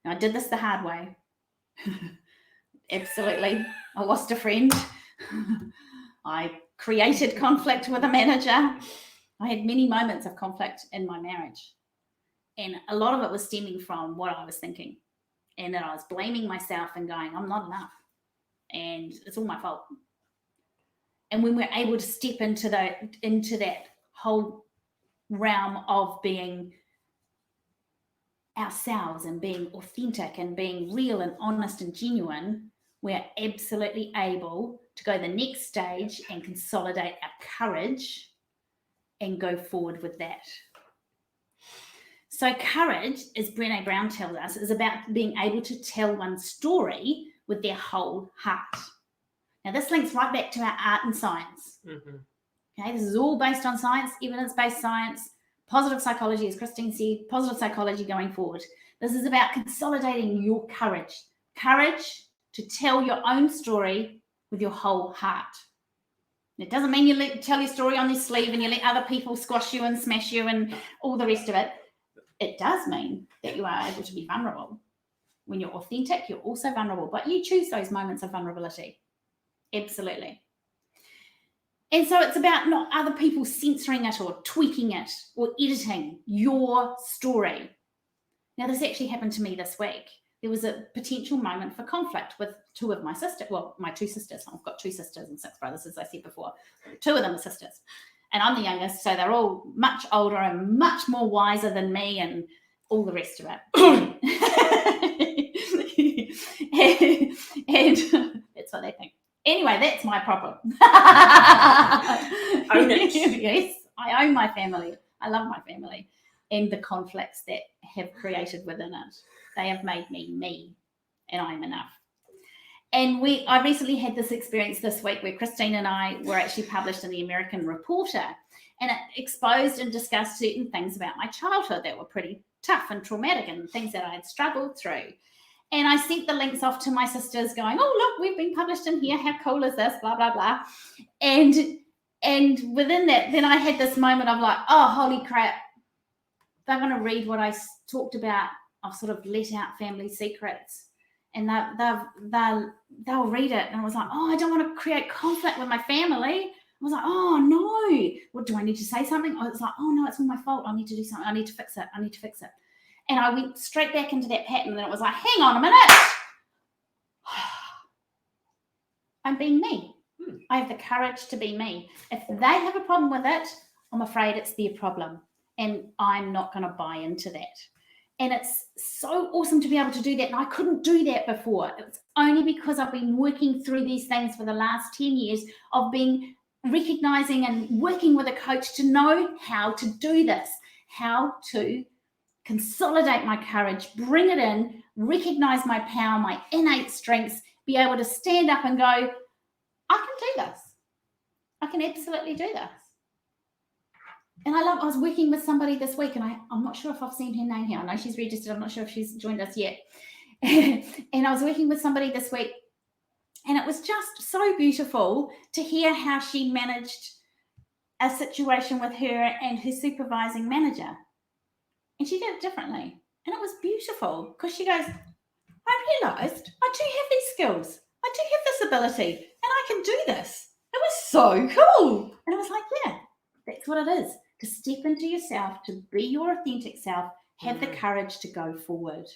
Now, I did this the hard way. Absolutely. I lost a friend. I created conflict with a manager. I had many moments of conflict in my marriage. And a lot of it was stemming from what I was thinking. And that I was blaming myself and going, I'm not enough. And it's all my fault. And when we're able to step into that whole realm of being ourselves and being authentic and being real and honest and genuine, we're absolutely able to go the next stage and consolidate our courage and go forward with that. So courage, as Brené Brown tells us, is about being able to tell one's story with their whole heart. Now, this links right back to our art and science. Mm-hmm. Okay, this is all based on science, evidence-based science, positive psychology, as Christine said, positive psychology going forward. This is about consolidating your courage. Courage to tell your own story with your whole heart. It doesn't mean you tell your story on your sleeve and you let other people squash you and smash you and all the rest of it. It does mean that you are able to be vulnerable. When you're authentic, you're also vulnerable, but you choose those moments of vulnerability. Absolutely. And so it's about not other people censoring it or tweaking it or editing your story. Now, this actually happened to me this week. There was a potential moment for conflict with 2 of my sisters. Well, my 2 sisters. I've got 2 sisters and 6 brothers, as I said before. 2 of them are sisters. And I'm the youngest, so they're all much older and much more wiser than me and all the rest of it. and that's what they think. Anyway, that's my problem. Own it. Yes, I own my family. I love my family and the conflicts that have created within it. They have made me, and I'm enough. And I recently had this experience this week where Christine and I were actually published in the American Reporter, and it exposed and discussed certain things about my childhood that were pretty tough and traumatic and things that I had struggled through. And I sent the links off to my sisters going, oh, look, we've been published in here. How cool is this? Blah, blah, blah. And within that, then I had this moment of like, oh, holy crap. They're going to read what I talked about. I've sort of let out family secrets. And they'll read it. And I was like, oh, I don't want to create conflict with my family. I was like, oh, no. What, do I need to say something? I was like, oh, no, it's all my fault. I need to do something. I need to fix it. And I went straight back into that pattern. And it was like, hang on a minute. I'm being me. I have the courage to be me. If they have a problem with it, I'm afraid it's their problem. And I'm not going to buy into that. And it's so awesome to be able to do that. And I couldn't do that before. It's only because I've been working through these things for the last 10 years of recognizing and working with a coach to know how to do this, how to consolidate my courage, bring it in, recognize my power, my innate strengths, be able to stand up and go, I can do this. I can absolutely do this. And I was working with somebody this week, and I'm not sure if I've seen her name here. I know she's registered. I'm not sure if she's joined us yet. And I was working with somebody this week, and it was just so beautiful to hear how she managed a situation with her and her supervising manager. And she did it differently. And it was beautiful because she goes, I realised I do have these skills. I do have this ability and I can do this. It was so cool. And I was like, yeah, that's what it is. To step into yourself, to be your authentic self, have the courage to go forward.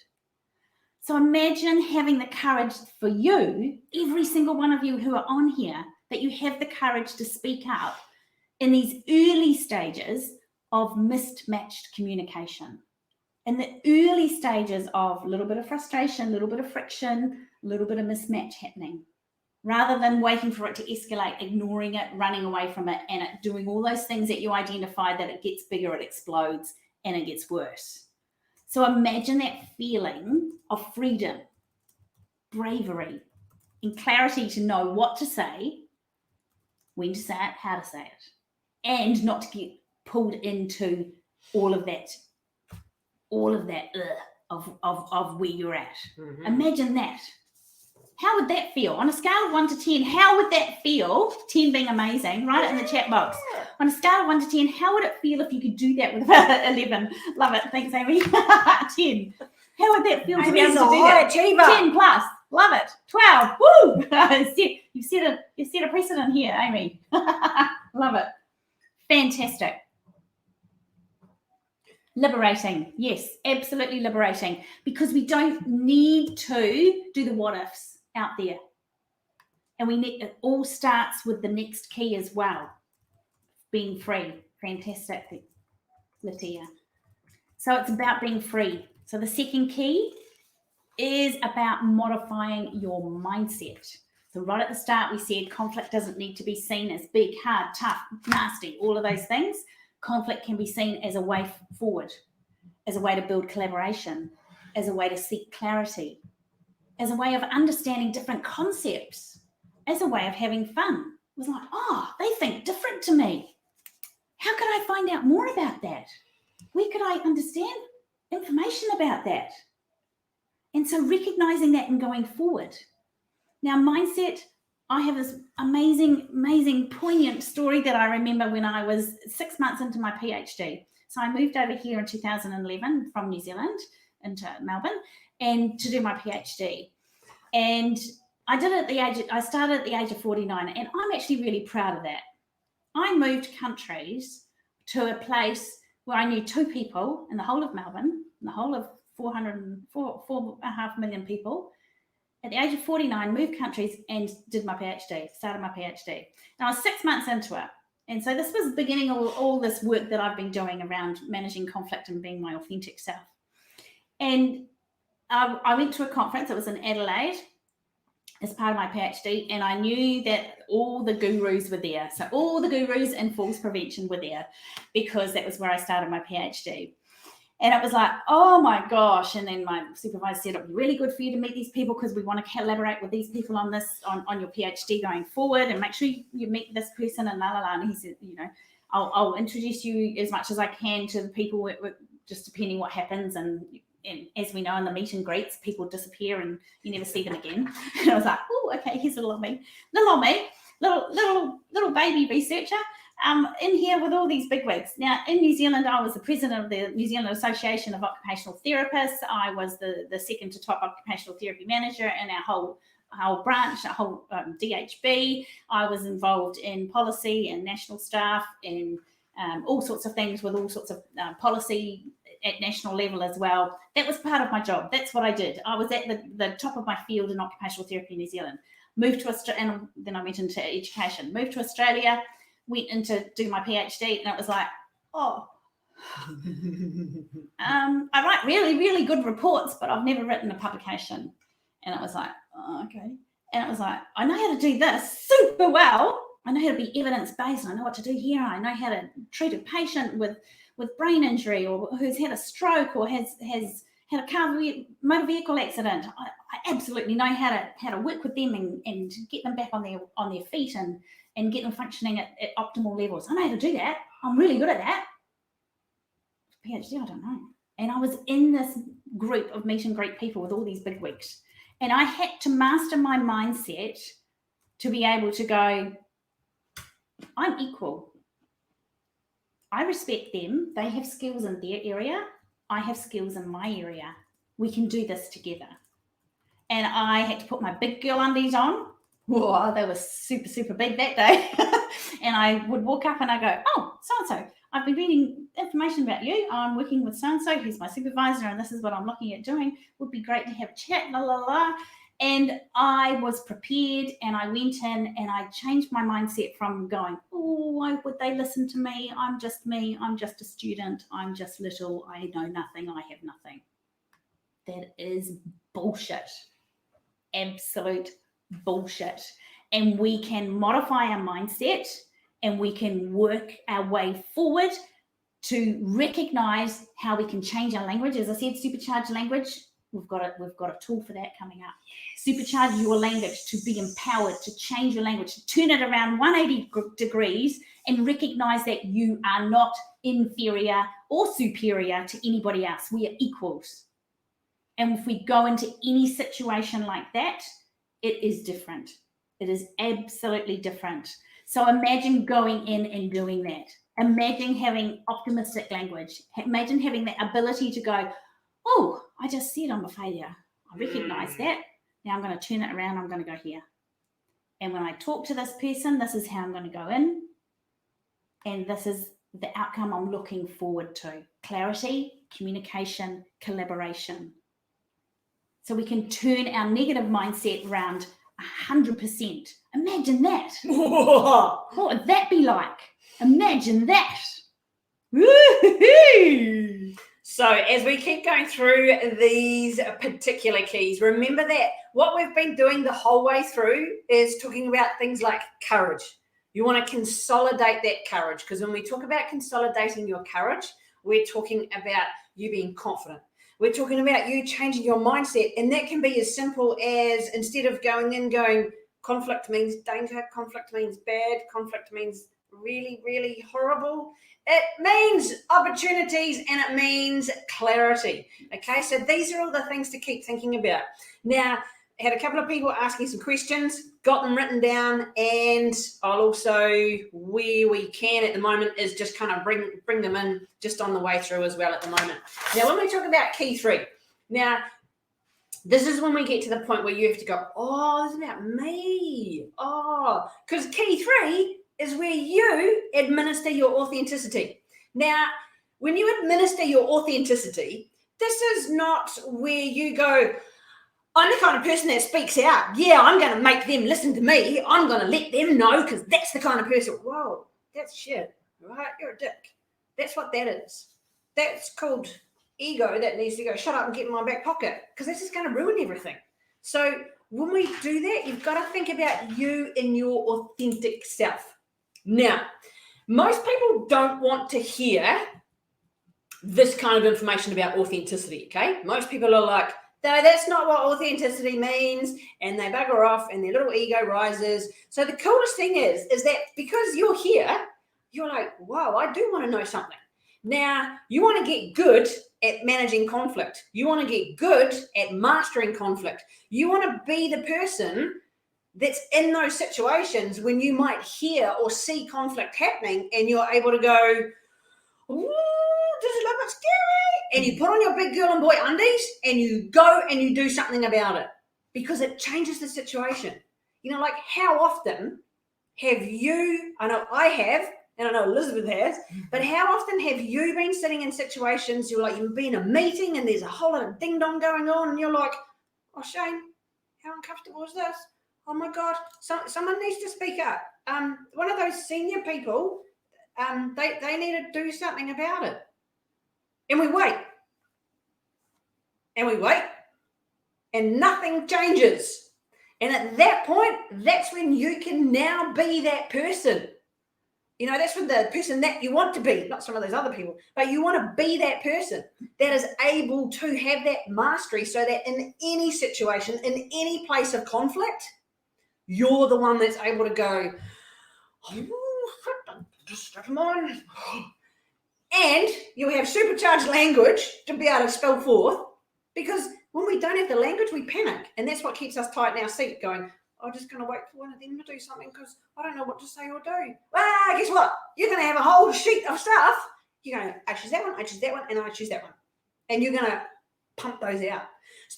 So imagine having the courage for you, every single one of you who are on here, that you have the courage to speak up in these early stages of mismatched communication. In the early stages of a little bit of frustration, a little bit of friction, a little bit of mismatch happening, rather than waiting for it to escalate, ignoring it, running away from it, and it doing all those things that you identified, that it gets bigger, it explodes, and it gets worse. So imagine that feeling of freedom, bravery, and clarity to know what to say, when to say it, how to say it, and not to get pulled into all of that of where you're at. Imagine that. How would that feel? On a scale of 1 to 10, how would that feel? 10 being amazing. Write it in the chat box. On a scale of 1 to 10, how would it feel if you could do that with 11? Love it. Thanks, Amy. 10. How would that feel to be able to do that? Achiever. 10 plus. Love it. 12. Woo! You've set a precedent here, Amy. Love it. Fantastic. Liberating. Yes, absolutely liberating. Because we don't need to do the what ifs out there. And it all starts with the next key as well. Being free. Fantastic, Latia. So it's about being free. So the second key is about modifying your mindset. So right at the start, we said conflict doesn't need to be seen as big, hard, tough, nasty, all of those things. Conflict can be seen as a way forward, as a way to build collaboration, as a way to seek clarity, as a way of understanding different concepts, as a way of having fun. It was like, they think different to me. How could I find out more about that? Where could I understand information about that? And so recognizing that and going forward. Now, mindset, I have this amazing, poignant story that I remember when I was 6 months into my PhD. So I moved over here in 2011 from New Zealand into Melbourne and to do my PhD. And I started at the age of 49, and I'm actually really proud of that. I moved countries to a place where I knew 2 people in the whole of Melbourne, in the whole of 4.5 million people. At the age of 49, moved countries and did my PhD, started my PhD. Now I was 6 months into it. And so this was the beginning of all this work that I've been doing around managing conflict and being my authentic self. And I went to a conference, it was in Adelaide, as part of my PhD, and I knew that all the gurus were there. So all the gurus in falls prevention were there because that was where I started my PhD. And it was like, oh my gosh. And then my supervisor said, it'd be really good for you to meet these people because we want to collaborate with these people on this, on your PhD going forward, and make sure you meet this person and la la la. And he said, I'll introduce you as much as I can to the people, just depending what happens. And as we know in the meet and greets, people disappear and you never see them again. And I was like, oh, okay, here's little old me, little baby researcher. In here with all these bigwigs. Now, in New Zealand, I was the president of the New Zealand Association of Occupational Therapists. I was the second to top occupational therapy manager in our whole branch, our whole DHB. I was involved in policy and national staff and all sorts of things with all sorts of policy at national level as well. That was part of my job. That's what I did. I was at the top of my field in occupational therapy in New Zealand. Moved to Australia, and then I went into education. Moved to Australia, went in to do my PhD, and it was like, I write really, really good reports, but I've never written a publication. And it was like, okay. And it was like, I know how to do this super well. I know how to be evidence-based. I know what to do here. I know how to treat a patient with brain injury or who's had a stroke or has had a motor vehicle accident. I absolutely know how to work with them and get them back on their feet and get them functioning at optimal levels. I know how to do that. I'm really good at that. PhD, I don't know. And I was in this group of meet and greet people with all these bigwigs. And I had to master my mindset to be able to go, I'm equal. I respect them. They have skills in their area. I have skills in my area. We can do this together. and I had to put my big girl undies on. Whoa, they were super, super big that day. And I would walk up and I go, oh, so-and-so, I've been reading information about you. I'm working with so-and-so, who's my supervisor, and this is what I'm looking at doing. Would be great to have a chat, la, la, la. And I was prepared, and I went in and I changed my mindset from going, oh, why would they listen to me? I'm just a student. I'm just little. I know nothing. I have nothing. That is bullshit. Absolute bullshit. And we can modify our mindset and we can work our way forward to recognize how we can change our language. As I said, supercharged language. We've got a tool for that coming up. Supercharge your language to be empowered, to change your language, to turn it around 180 degrees and recognize that you are not inferior or superior to anybody else. We are equals. And if we go into any situation like that, it is different. It is absolutely different. So imagine going in and doing that. Imagine having optimistic language. Imagine having the ability to go, oh, I just said I'm a failure. I recognize that. Now I'm going to turn it around. I'm going to go here. And when I talk to this person, this is how I'm going to go in. And this is the outcome I'm looking forward to. Clarity, communication, collaboration. So we can turn our negative mindset around 100%. Imagine that. What would that be like? Imagine that. Woo-hoo-hoo. So as we keep going through these particular keys, remember that what we've been doing the whole way through is talking about things like courage. You want to consolidate that courage, because when we talk about consolidating your courage, we're talking about you being confident. We're talking about you changing your mindset, and that can be as simple as, instead of going in going, conflict means danger, conflict means bad, conflict means really, really horrible, it means opportunities and it means clarity. Okay, so these are all the things to keep thinking about. Now, I had a couple of people asking some questions, got them written down, and I'll also, where we can at the moment, is just kind of bring them in just on the way through as well at the moment. Now, when we talk about key 3, now, this is when we get to the point where you have to go, oh, this is about me. Oh, because key 3 is where you administer your authenticity. Now, when you administer your authenticity, this is not where you go, I'm the kind of person that speaks out. Yeah, I'm going to make them listen to me. I'm going to let them know, because that's the kind of person. Whoa, that's shit, right? You're a dick. That's what that is. That's called ego that needs to go, shut up and get in my back pocket, because that's just going to ruin everything. So when we do that, you've got to think about you and your authentic self. Now, most people don't want to hear this kind of information about authenticity, okay? Most people are like, no, that's not what authenticity means, and they bugger off and their little ego rises. So the coolest thing is that because you're here, you're like, wow, I do want to know something. Now, you want to get good at managing conflict. You want to get good at mastering conflict. You want to be the person that's in those situations when you might hear or see conflict happening, and you're able to go, ooh, does it look scary? And you put on your big girl and boy undies and you go and you do something about it, because it changes the situation. You know, like, how often have you, I know I have, and I know Elizabeth has, but how often have you been sitting in situations, you're like, you've been in a meeting and there's a whole lot of ding dong going on, and you're like, oh, Shane, how uncomfortable is this? Oh my God, someone needs to speak up. One of those senior people, they need to do something about it. And we wait. And we wait. And nothing changes. And at that point, that's when you can now be that person. You know, that's when the person that you want to be, not some of those other people, but you want to be that person that is able to have that mastery, so that in any situation, in any place of conflict, you're the one that's able to go, oh, just come on. And you have supercharged language to be able to spell forth, because when we don't have the language, we panic. And that's what keeps us tight in our seat, going, I'm just going to wait for one of them to do something because I don't know what to say or do. Well, guess what? You're going to have a whole sheet of stuff. You're going to, I choose that one, I choose that one, and I choose that one. And you're going to pump those out.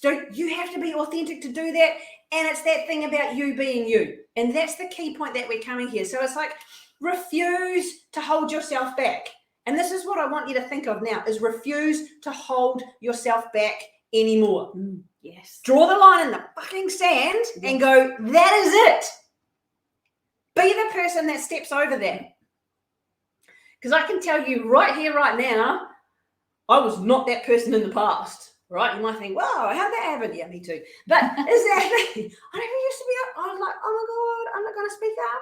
So you have to be authentic to do that. And it's that thing about you being you. And that's the key point that we're coming here. So it's like, refuse to hold yourself back. And this is what I want you to think of now, is refuse to hold yourself back anymore. Yes. Draw the line in the fucking sand and go, that is it. Be the person that steps over that. Because I can tell you right here, right now, I was not that person in the past. Right? You might think, wow, how'd that happen? Yeah, me too. But exactly, I never used to be up. I was like, oh my God, I'm not going to speak up.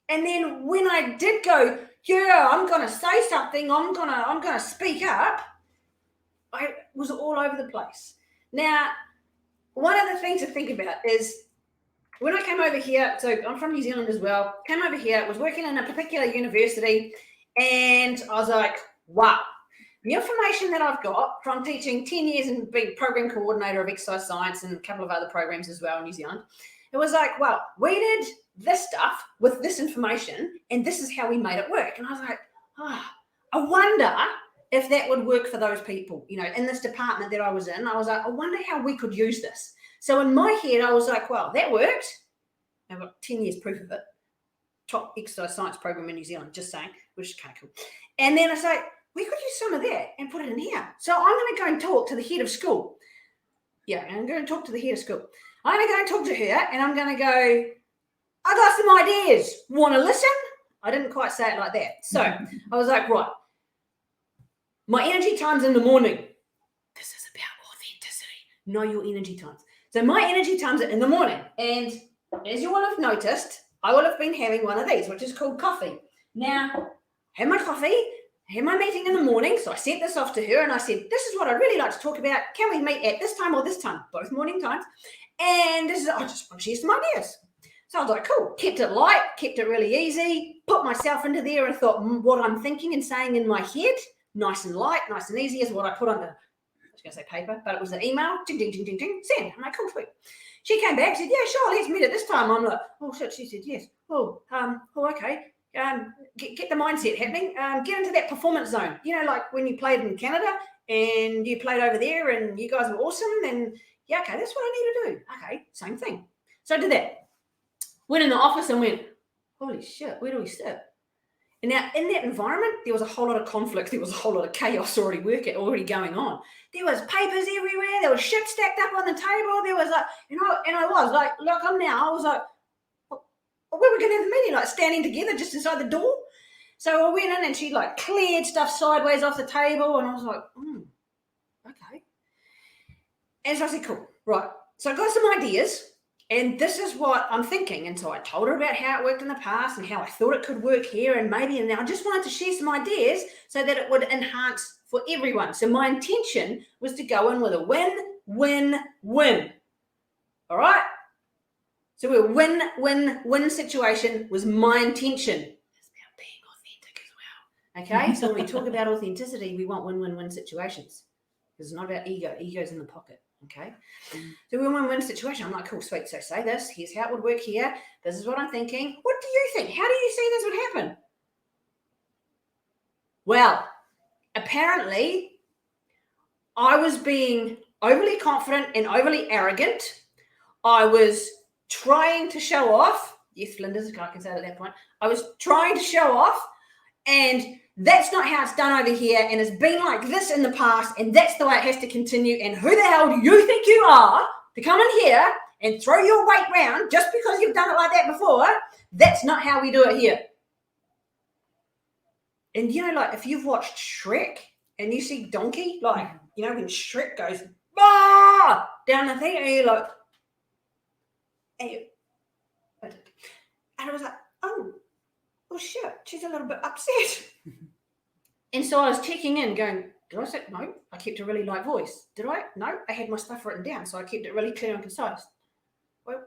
And then when I did go, yeah, I'm going to say something, I'm going to speak up, I was all over the place. Now, one of the things to think about is when I came over here, so I'm from New Zealand as well, came over here, was working in a particular university, and I was like, wow. The information that I've got from teaching 10 years and being program coordinator of exercise science and a couple of other programs as well in New Zealand, it was like, well, we did this stuff with this information and this is how we made it work. And I was like, I wonder if that would work for those people, you know, in this department that I was in. I was like, I wonder how we could use this. So in my head, I was like, well, that worked. I've got 10 years proof of it. Top exercise science program in New Zealand, just saying, which is kind of cool. And then I was like, we could use some of that and put it in here. So I'm going to go and talk to the head of school. Yeah, I'm going to talk to the head of school. I'm going to go and talk to her and I'm going to go, I got some ideas. Want to listen? I didn't quite say it like that. So I was like, right, my energy time's in the morning. This is about authenticity. Know your energy times. So my energy times are in the morning. And as you will have noticed, I will have been having one of these, which is called coffee. Now, have my coffee. I had my meeting in the morning, so I sent this off to her and I said, this is what I'd really like to talk about. Can we meet at this time or this time? Both morning times. And this is, I just want to share some ideas. So I was like, cool. Kept it light, kept it really easy, put myself into there and thought what I'm thinking and saying in my head, nice and light, nice and easy is what I put on the, I was going to say paper, but it was an email, ding, ding, ding, ding, ding, send. I'm like, cool, sweet. She came back, said, yeah, sure, let's meet at this time. I'm like, oh, shit. She said, yes. Oh, okay. Get the mindset happening. Get into that performance zone. You know, like when you played in Canada and you played over there and you guys were awesome. Then, yeah, okay, that's what I need to do. Okay, same thing. So I did that. Went in the office and went, holy shit, where do we sit? And now in that environment, there was a whole lot of conflict. There was a whole lot of chaos already going on. There was papers everywhere. There was shit stacked up on the table. There was like, and I was like, look, I was like, where were we going to have the meeting? Like standing together just inside the door. So I went in and she like cleared stuff sideways off the table. And I was like, okay. And so I said, cool, right. So I got some ideas and this is what I'm thinking. And so I told her about how it worked in the past and how I thought it could work here and maybe. And I just wanted to share some ideas so that it would enhance for everyone. So my intention was to go in with a win, win, win. All right. So a win-win-win situation was my intention. It's about being authentic as well. Okay, so when we talk about authenticity, we want win-win-win situations. It's not about ego. Ego's in the pocket. Okay, so win-win-win situation. I'm like, cool, sweet. So say this. Here's how it would work here. This is what I'm thinking. What do you think? How do you see this would happen? Well, apparently, I was being overly confident and overly arrogant. I was trying to show off. Yes, Flinders, I can say it at that point. I was trying to show off, and that's not how it's done over here, and it's been like this in the past, and that's the way it has to continue, and who the hell do you think you are to come in here and throw your weight round just because you've done it like that before? That's not how we do it here. And you know, like if you've watched Shrek and you see Donkey, like, you know, when Shrek goes down the thing, and you're like, and I was like, oh shit, she's a little bit upset. And so I was checking in going, did I say no? I kept a really light voice. Did I? No, I had my stuff written down, so I kept it really clear and concise. Well,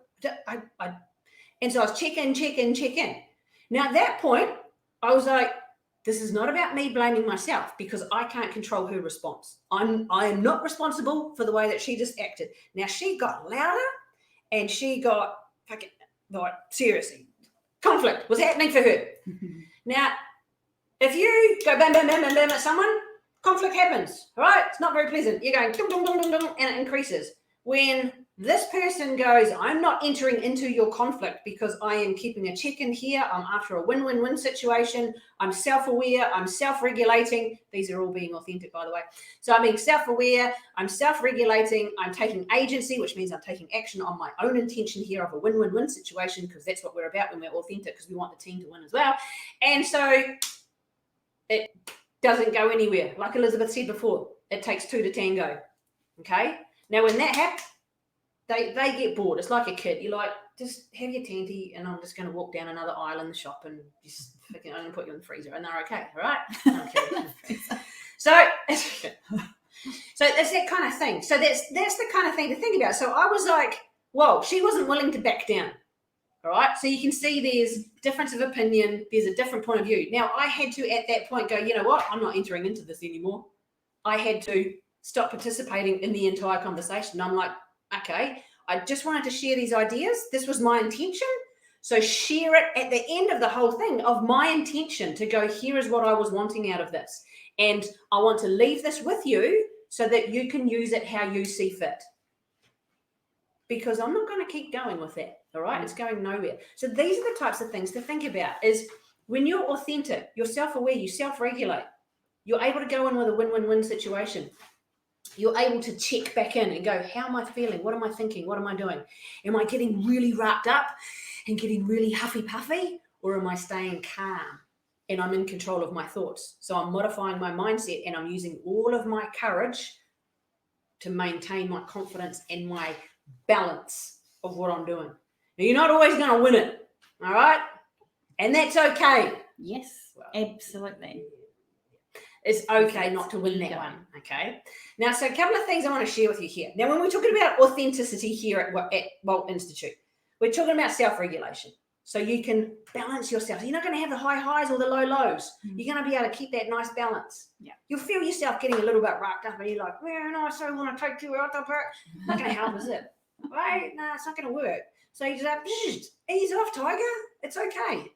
and so I was check in. Now at that point, I was like, this is not about me blaming myself because I can't control her response. I am not responsible for the way that she just acted. Now she got louder and she got fucking, like, seriously, conflict was happening for her. Now, if you go bam, bam, bam, bam, bam at someone, conflict happens, all right? It's not very pleasant. You're going dum, dum, dum, dum, dum, and it increases. When this person goes, I'm not entering into your conflict because I am keeping a check in here. I'm after a win-win-win situation. I'm self-aware. I'm self-regulating. These are all being authentic, by the way. So I'm being self-aware. I'm self-regulating. I'm taking agency, which means I'm taking action on my own intention here of a win-win-win situation, because that's what we're about when we're authentic, because we want the team to win as well. And so it doesn't go anywhere. Like Elizabeth said before, it takes two to tango. Okay? Now, when that happens, they get bored. It's like a kid. You're like, just have your tanty, and I'm just going to walk down another aisle in the shop and just I'm going to put you in the freezer, and they're okay, all right? Okay. So it's that kind of thing. So that's the kind of thing to think about. So I was like, whoa, she wasn't willing to back down. All right. So you can see there's difference of opinion. There's a different point of view. Now, I had to, at that point, go, you know what? I'm not entering into this anymore. I had to stop participating in the entire conversation. I'm like, okay, I just wanted to share these ideas. This was my intention. So share it at the end of the whole thing of my intention to go, here is what I was wanting out of this. And I want to leave this with you so that you can use it how you see fit. Because I'm not going to keep going with that. All right. It's going nowhere. So these are the types of things to think about is when you're authentic, you're self-aware, you self-regulate, you're able to go in with a win-win-win situation. You're able to check back in and go, how am I feeling? What am I thinking? What am I doing? Am I getting really wrapped up and getting really huffy-puffy? Or am I staying calm and I'm in control of my thoughts? So I'm modifying my mindset and I'm using all of my courage to maintain my confidence and my balance of what I'm doing. Now, you're not always going to win it, all right? And that's okay. Yes, absolutely. It's okay not to win that one, okay? Now, so a couple of things I want to share with you here. Now, when we're talking about authenticity here at Walt Institute, we're talking about self-regulation. So you can balance yourself. You're not going to have the high highs or the low lows. You're going to be able to keep that nice balance. Yeah. You'll feel yourself getting a little bit racked up and you're like, man, I so want to take you out of it. Not going to help, is it? Right? No, it's not going to work. So you just have, ease off, Tiger. It's okay.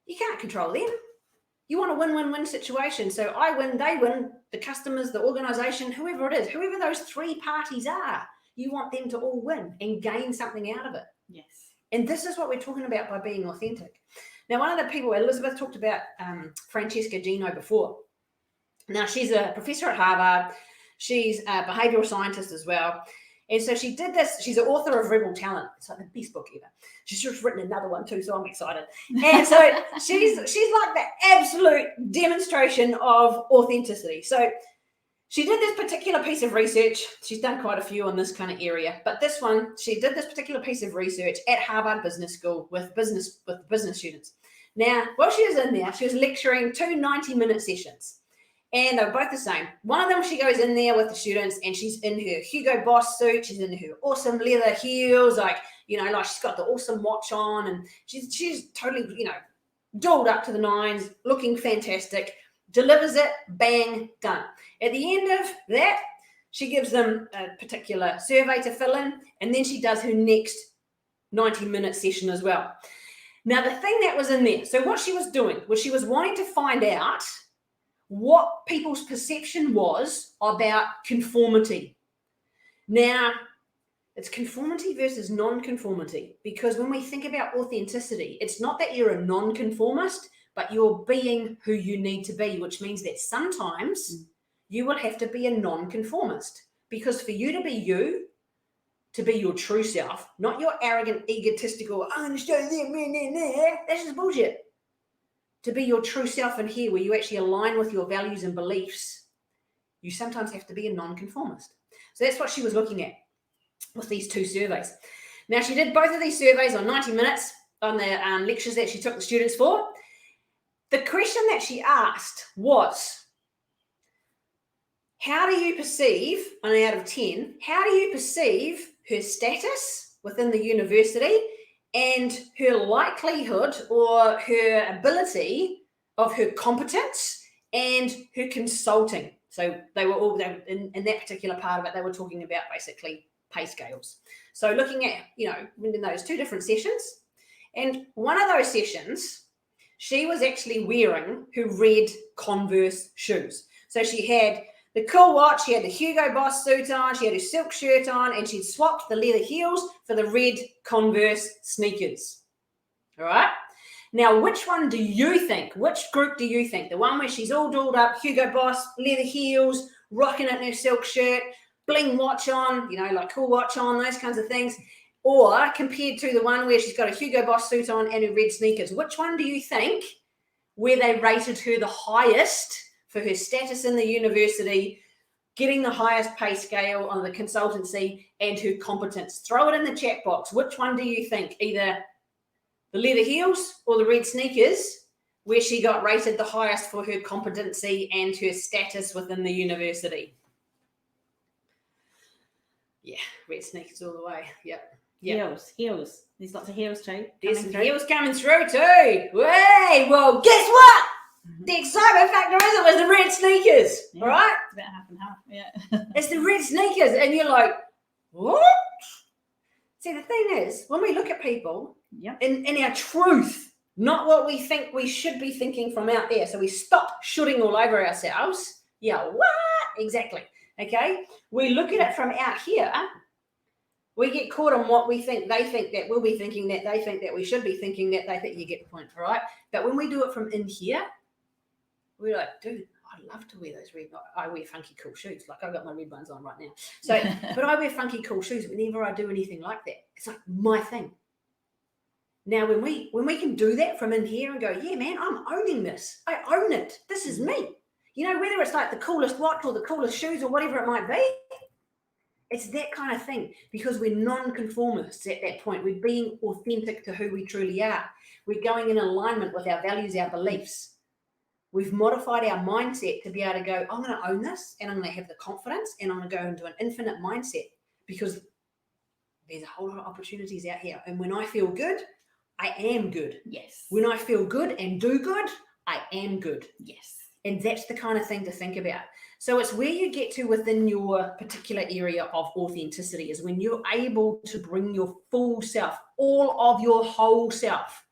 You can't control them. You want a win-win-win situation. So I win, they win, the customers, the organization, whoever it is, whoever those three parties are, you want them to all win and gain something out of it. Yes. And this is what we're talking about by being authentic. Now, one of the people, Elizabeth talked about Francesca Gino before. Now, she's a professor at Harvard. She's a behavioral scientist as well. And so she did this. She's an author of Rebel Talent. It's like the best book ever. She's just written another one too, so I'm excited. And so she's like the absolute demonstration of authenticity. So she did this particular piece of research. She's done quite a few on this kind of area, but this one, she did this particular piece of research at Harvard Business School with business students. Now, while she was in there, she was lecturing 2 90-minute sessions. And they were both the same. One of them, she goes in there with the students and she's in her Hugo Boss suit. She's in her awesome leather heels, like she's got the awesome watch on, and she's totally, dolled up to the nines, looking fantastic, delivers it, bang, done. At the end of that, she gives them a particular survey to fill in, and then she does her next 90-minute session as well. Now, the thing that was in there, so what she was doing was she was wanting to find out what people's perception was about conformity. Now, it's conformity versus non-conformity, because when we think about authenticity, it's not that you're a non-conformist, but you're being who you need to be, which means that sometimes you will have to be a non-conformist, because for you to be you, to be your true self, not your arrogant, egotistical, I'm going to show them, that's just bullshit. To be your true self in here, where you actually align with your values and beliefs, you sometimes have to be a non-conformist. So that's what she was looking at with these 2 surveys. Now, she did both of these surveys on 90 minutes on the lectures that she took the students for. The question that she asked was, how do you perceive, on out of 10, how do you perceive her status within the university and her likelihood or her ability of her competence and her consulting? So they were all in that particular part of it, they were talking about basically pay scales. So looking at, in those 2 different sessions, and one of those sessions, she was actually wearing her red Converse shoes. So she had the cool watch, she had the Hugo Boss suit on, she had her silk shirt on, and she'd swapped the leather heels for the red Converse sneakers. All right? Now, which one do you think? Which group do you think? The one where she's all dolled up, Hugo Boss, leather heels, rocking it in her silk shirt, bling watch on, like cool watch on, those kinds of things, or compared to the one where she's got a Hugo Boss suit on and her red sneakers? Which one do you think where they rated her the highest for her status in the university, getting the highest pay scale on the consultancy, and her competence? Throw it in the chat box. Which one do you think? Either the leather heels or the red sneakers, where she got rated the highest for her competency and her status within the university? Yeah, red sneakers all the way. Yep. Heels. There's lots of heels too. There's some heels coming through too. Hey, well, guess what? The excitement factor is it was the red sneakers, all right? It's about half and half, yeah. It's the red sneakers, and you're like, what? See, the thing is, when we look at people in our truth, not what we think we should be thinking from out there, so we stop shooting all over ourselves. Yeah, what? Exactly. Okay? We look at it from out here. We get caught on what we think, they think that we'll be thinking, that they think that we should be thinking, that they think. You get the point, all right? But when we do it from in here, we're like, dude, I love to wear those red. I wear funky cool shoes. Like I've got my red ones on right now. So, but I wear funky cool shoes whenever I do anything like that. It's like my thing. Now, when we can do that from in here and go, yeah, man, I'm owning this. I own it. This is me. Whether it's like the coolest watch or the coolest shoes or whatever it might be, it's that kind of thing, because we're non-conformists at that point. We're being authentic to who we truly are. We're going in alignment with our values, our beliefs. We've modified our mindset to be able to go, I'm going to own this, and I'm going to have the confidence, and I'm going to go into an infinite mindset, because there's a whole lot of opportunities out here. And when I feel good, I am good. Yes. When I feel good and do good, I am good. Yes. And that's the kind of thing to think about. So it's where you get to within your particular area of authenticity, is when you're able to bring your full self, all of your whole self.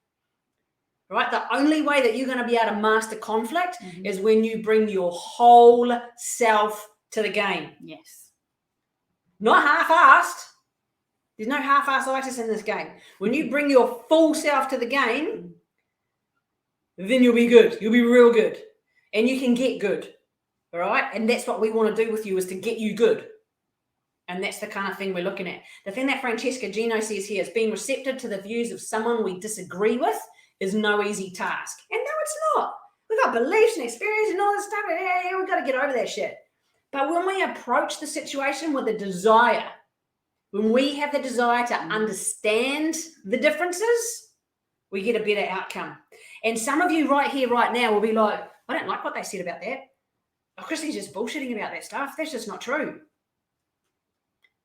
Right? The only way that you're going to be able to master conflict is when you bring your whole self to the game. Yes. Not half-assed. There's no half-ass-itis in this game. When you bring your full self to the game, then you'll be good. You'll be real good. And you can get good. All right? And that's what we want to do with you, is to get you good. And that's the kind of thing we're looking at. The thing that Francesca Gino says here is being receptive to the views of someone we disagree with is no easy task. And no, it's not. We've got beliefs and experience and all this stuff. Yeah, we've got to get over that shit. But when we approach the situation with a desire, when we have the desire to understand the differences, we get a better outcome. And some of you right here, right now will be like, I don't like what they said about that. Oh, Christy's just bullshitting about that stuff. That's just not true.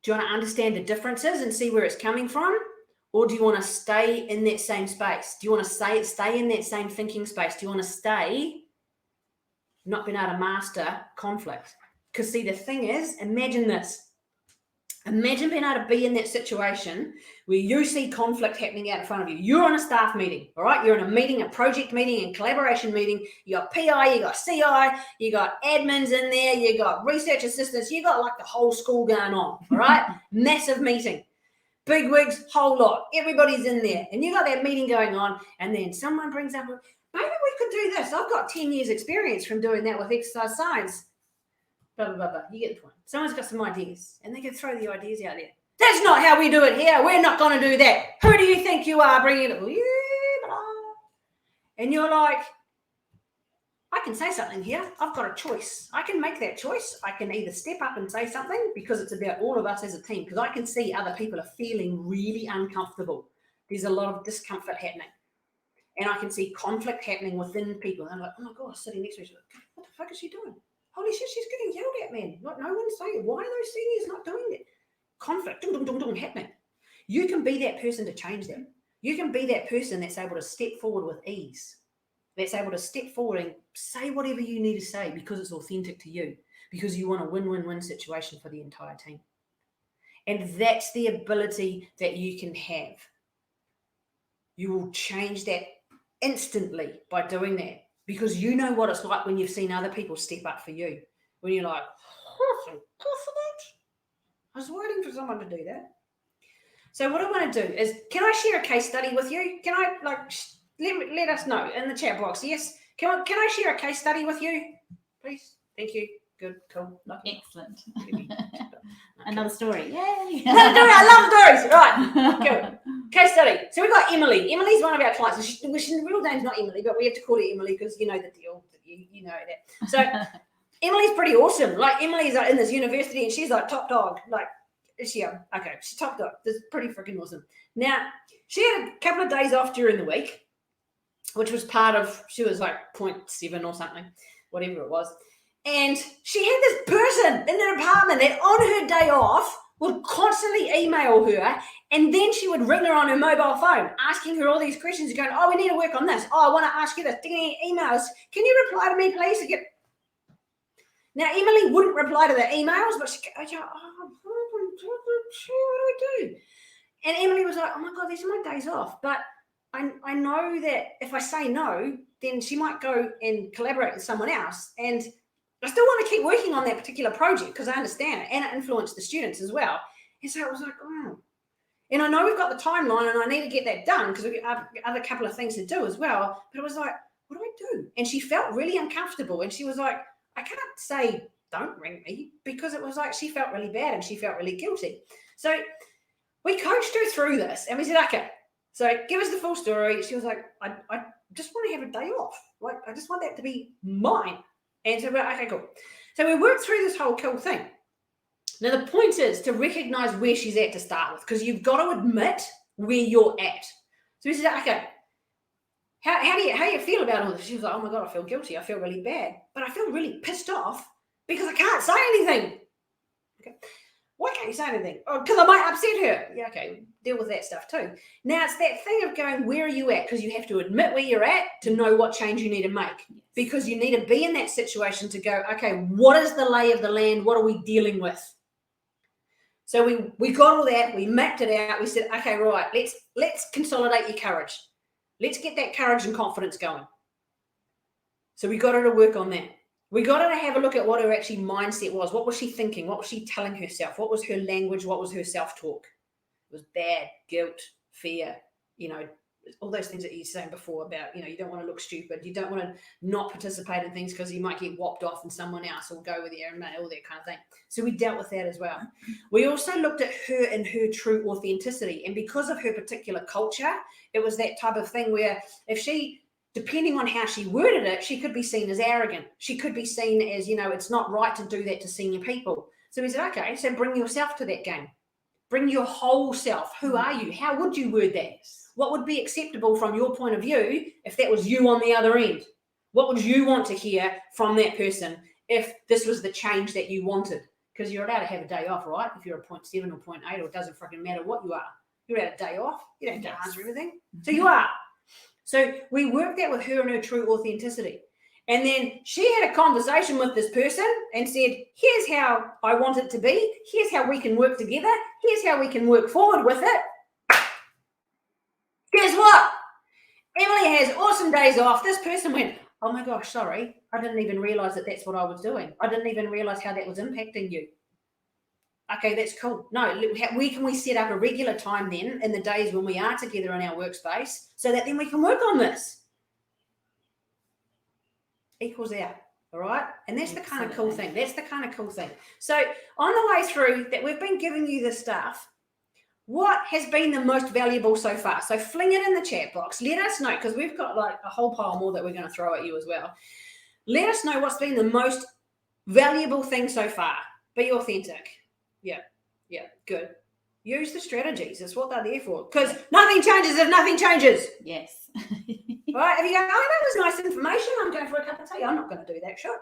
Do you want to understand the differences and see where it's coming from? Or do you want to stay in that same space? Do you want to stay in that same thinking space? Do you want to stay not being able to master conflict? Because see, the thing is, imagine this. Imagine being able to be in that situation where you see conflict happening out in front of you. You're on a staff meeting, all right? You're in a meeting, a project meeting, a collaboration meeting. You got PI, you got CI, you got admins in there, you got research assistants, you got like the whole school going on, all right? Massive meeting. Big wigs, whole lot. Everybody's in there. And you got that meeting going on, and then someone brings up, maybe we could do this. I've got 10 years experience from doing that with exercise science. Blah, blah, blah, blah. You get the point. Someone's got some ideas, and they can throw the ideas out there. That's not how we do it here. We're not going to do that. Who do you think you are bringing it? Yeah, blah. And you're like, I can say something here. I've got a choice. I can make that choice. I can either step up and say something, because it's about all of us as a team, because I can see other people are feeling really uncomfortable. There's a lot of discomfort happening. And I can see conflict happening within people. And I'm like, oh my God, sitting next to each other. What the fuck is she doing? Holy shit, she's getting yelled at, man. No one's saying, why are those seniors not doing it? Conflict, happening. You can be that person to change that. You can be that person that's able to step forward with ease. That's able to step forward and say whatever you need to say, because it's authentic to you, because you want a win-win-win situation for the entire team. And that's the ability that you can have. You will change that instantly by doing that. because you know what it's like when you've seen other people step up for you. When you're like, oh, thank God for that. I was waiting for someone to do that. So what I want to do is, can I share a case study with you? Can I let us know in the chat box? Yes. Can I share a case study with you, please? Thank you. Good. Cool. Lucky. Excellent. Okay. Another story. Yay. I love stories. Right. Cool. Case study. So we've got Emily. Emily's one of our clients. She's real name's not Emily, but we have to call her Emily because you know the deal. You know that. So Emily's pretty awesome. Like Emily's in this university and she's like top dog. Like, is she? Okay, she's top dog. This is pretty freaking awesome. Now, she had a couple of days off during the week, which was part of, she was like 0.7 or something, whatever it was. And she had this person in the department that on her day off would constantly email her, and then she would ring her on her mobile phone, asking her all these questions, going, oh, we need to work on this. Oh, I want to ask you this. Emails. Can you reply to me, please? Now, Emily wouldn't reply to the emails, but she goes, oh, what do I do? And Emily was like, oh my God, these are my days off. But I know that if I say no, then she might go and collaborate with someone else. And I still want to keep working on that particular project because I understand it and it influenced the students as well. And so it was like, oh. And I know we've got the timeline and I need to get that done because we've got other couple of things to do as well. But it was like, what do I do? And she felt really uncomfortable. And she was like, I can't say don't ring me because it was like she felt really bad and she felt really guilty. So we coached her through this and we said, okay, so give us the full story. She was like, I just want to have a day off. Like, I just want that to be mine. And so we're okay, cool. So we worked through this whole cool thing. Now, the point is to recognize where she's at to start with, because you've got to admit where you're at. So we said, okay, how do you feel about all this? She was like, oh my God, I feel guilty. I feel really bad, but I feel really pissed off because I can't say anything. Okay. Why can't you say anything? Oh, because I might upset her. Yeah, okay, deal with that stuff too. Now, it's that thing of going, where are you at? Because you have to admit where you're at to know what change you need to make. Because you need to be in that situation to go, okay, what is the lay of the land? What are we dealing with? So we got all that. We mapped it out. We said, okay, right, let's consolidate your courage. Let's get that courage and confidence going. So we got her to work on that. We got her to have a look at what her actually mindset was. What was she thinking? What was she telling herself? What was her language? What was her self-talk? It was bad, guilt, fear, all those things that you were saying before about, you don't want to look stupid. You don't want to not participate in things because you might get whopped off and someone else will go with you and all that kind of thing. So we dealt with that as well. We also looked at her and her true authenticity. And because of her particular culture, it was that type of thing where if she, depending on how she worded it, she could be seen as arrogant. She could be seen as, it's not right to do that to senior people. So we said, okay, so bring yourself to that game. Bring your whole self. Who are you? How would you word that? What would be acceptable from your point of view if that was you on the other end? What would you want to hear from that person if this was the change that you wanted? Because you're allowed to have a day off, right? If you're a 0.7 or 0.8, or it doesn't fucking matter what you are. You're allowed a day off. You don't have to answer everything. So you are. So we worked that with her and her true authenticity. And then she had a conversation with this person and said, here's how I want it to be. Here's how we can work together. Here's how we can work forward with it. Guess what? Emily has awesome days off. This person went, oh my gosh, sorry. I didn't even realize that that's what I was doing. I didn't even realize how that was impacting you. Okay, that's cool. No, where can we set up a regular time then in the days when we are together in our workspace so that then we can work on this? Equals out, all right? And that's the kind of cool thing. That's the kind of cool thing. So on the way through that we've been giving you this stuff, what has been the most valuable so far? So fling it in the chat box. Let us know, because we've got like a whole pile more that we're going to throw at you as well. Let us know what's been the most valuable thing so far. Be authentic. Yeah, good. Use the strategies. That's what they're there for. Because nothing changes if nothing changes. Yes. Right? If you go, oh, that was nice information, I'm going for a cup of tea. I'm not going to do that, sure.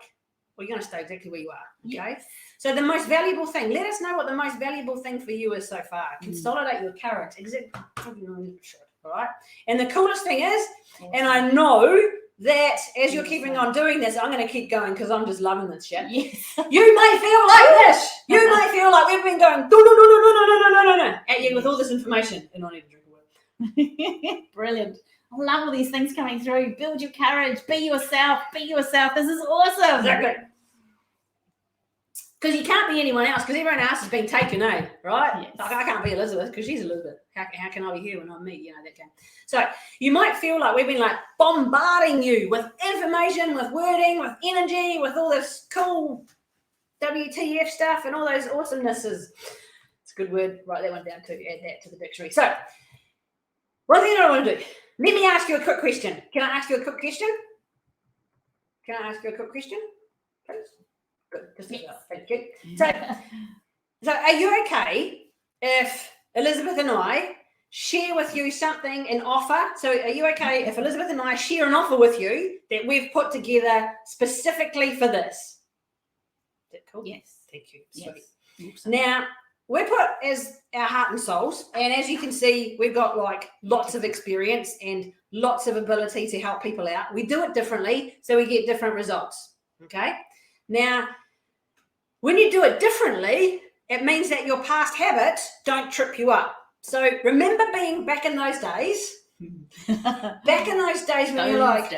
Well, you're going to stay exactly where you are. Okay. Yes. So the most valuable thing, let us know what the most valuable thing for you is so far. Consolidate your courage. Exactly. All right. And the coolest thing is, and I know that as you're keeping on doing this, I'm going to keep going because I'm just loving this shit. Yes. You may feel like this. You may feel like we've been going no at you with all this information. And I need to drink a water. Brilliant. I love all these things coming through. Build your courage. Be yourself. Be yourself. This is awesome. Exactly. Because you can't be anyone else, because everyone else has been taken, right? Yes. Like, I can't be Elizabeth because she's Elizabeth. How can I be here when I'm me? That kind. So you might feel like we've been like bombarding you with information, with wording, with energy, with all this cool WTF stuff and all those awesomenesses. It's a good word. Write that one down too. Add that to the dictionary. So one thing I want to do, let me ask you a quick question. Can I ask you a quick question? Can I ask you a quick question, please? Good. Just yes. Thank you. So are you okay if Elizabeth and I share with you something, an offer? So are you okay if Elizabeth and I share an offer with you that we've put together specifically for this? Is that cool? Yes. Thank you. Yes. Sweet. Now, we're put as our heart and souls, and as you can see, we've got like lots of experience and lots of ability to help people out. We do it differently, so we get different results. Okay? Now, when you do it differently, it means that your past habits don't trip you up. So remember being back in those days? Back in those days when you're like,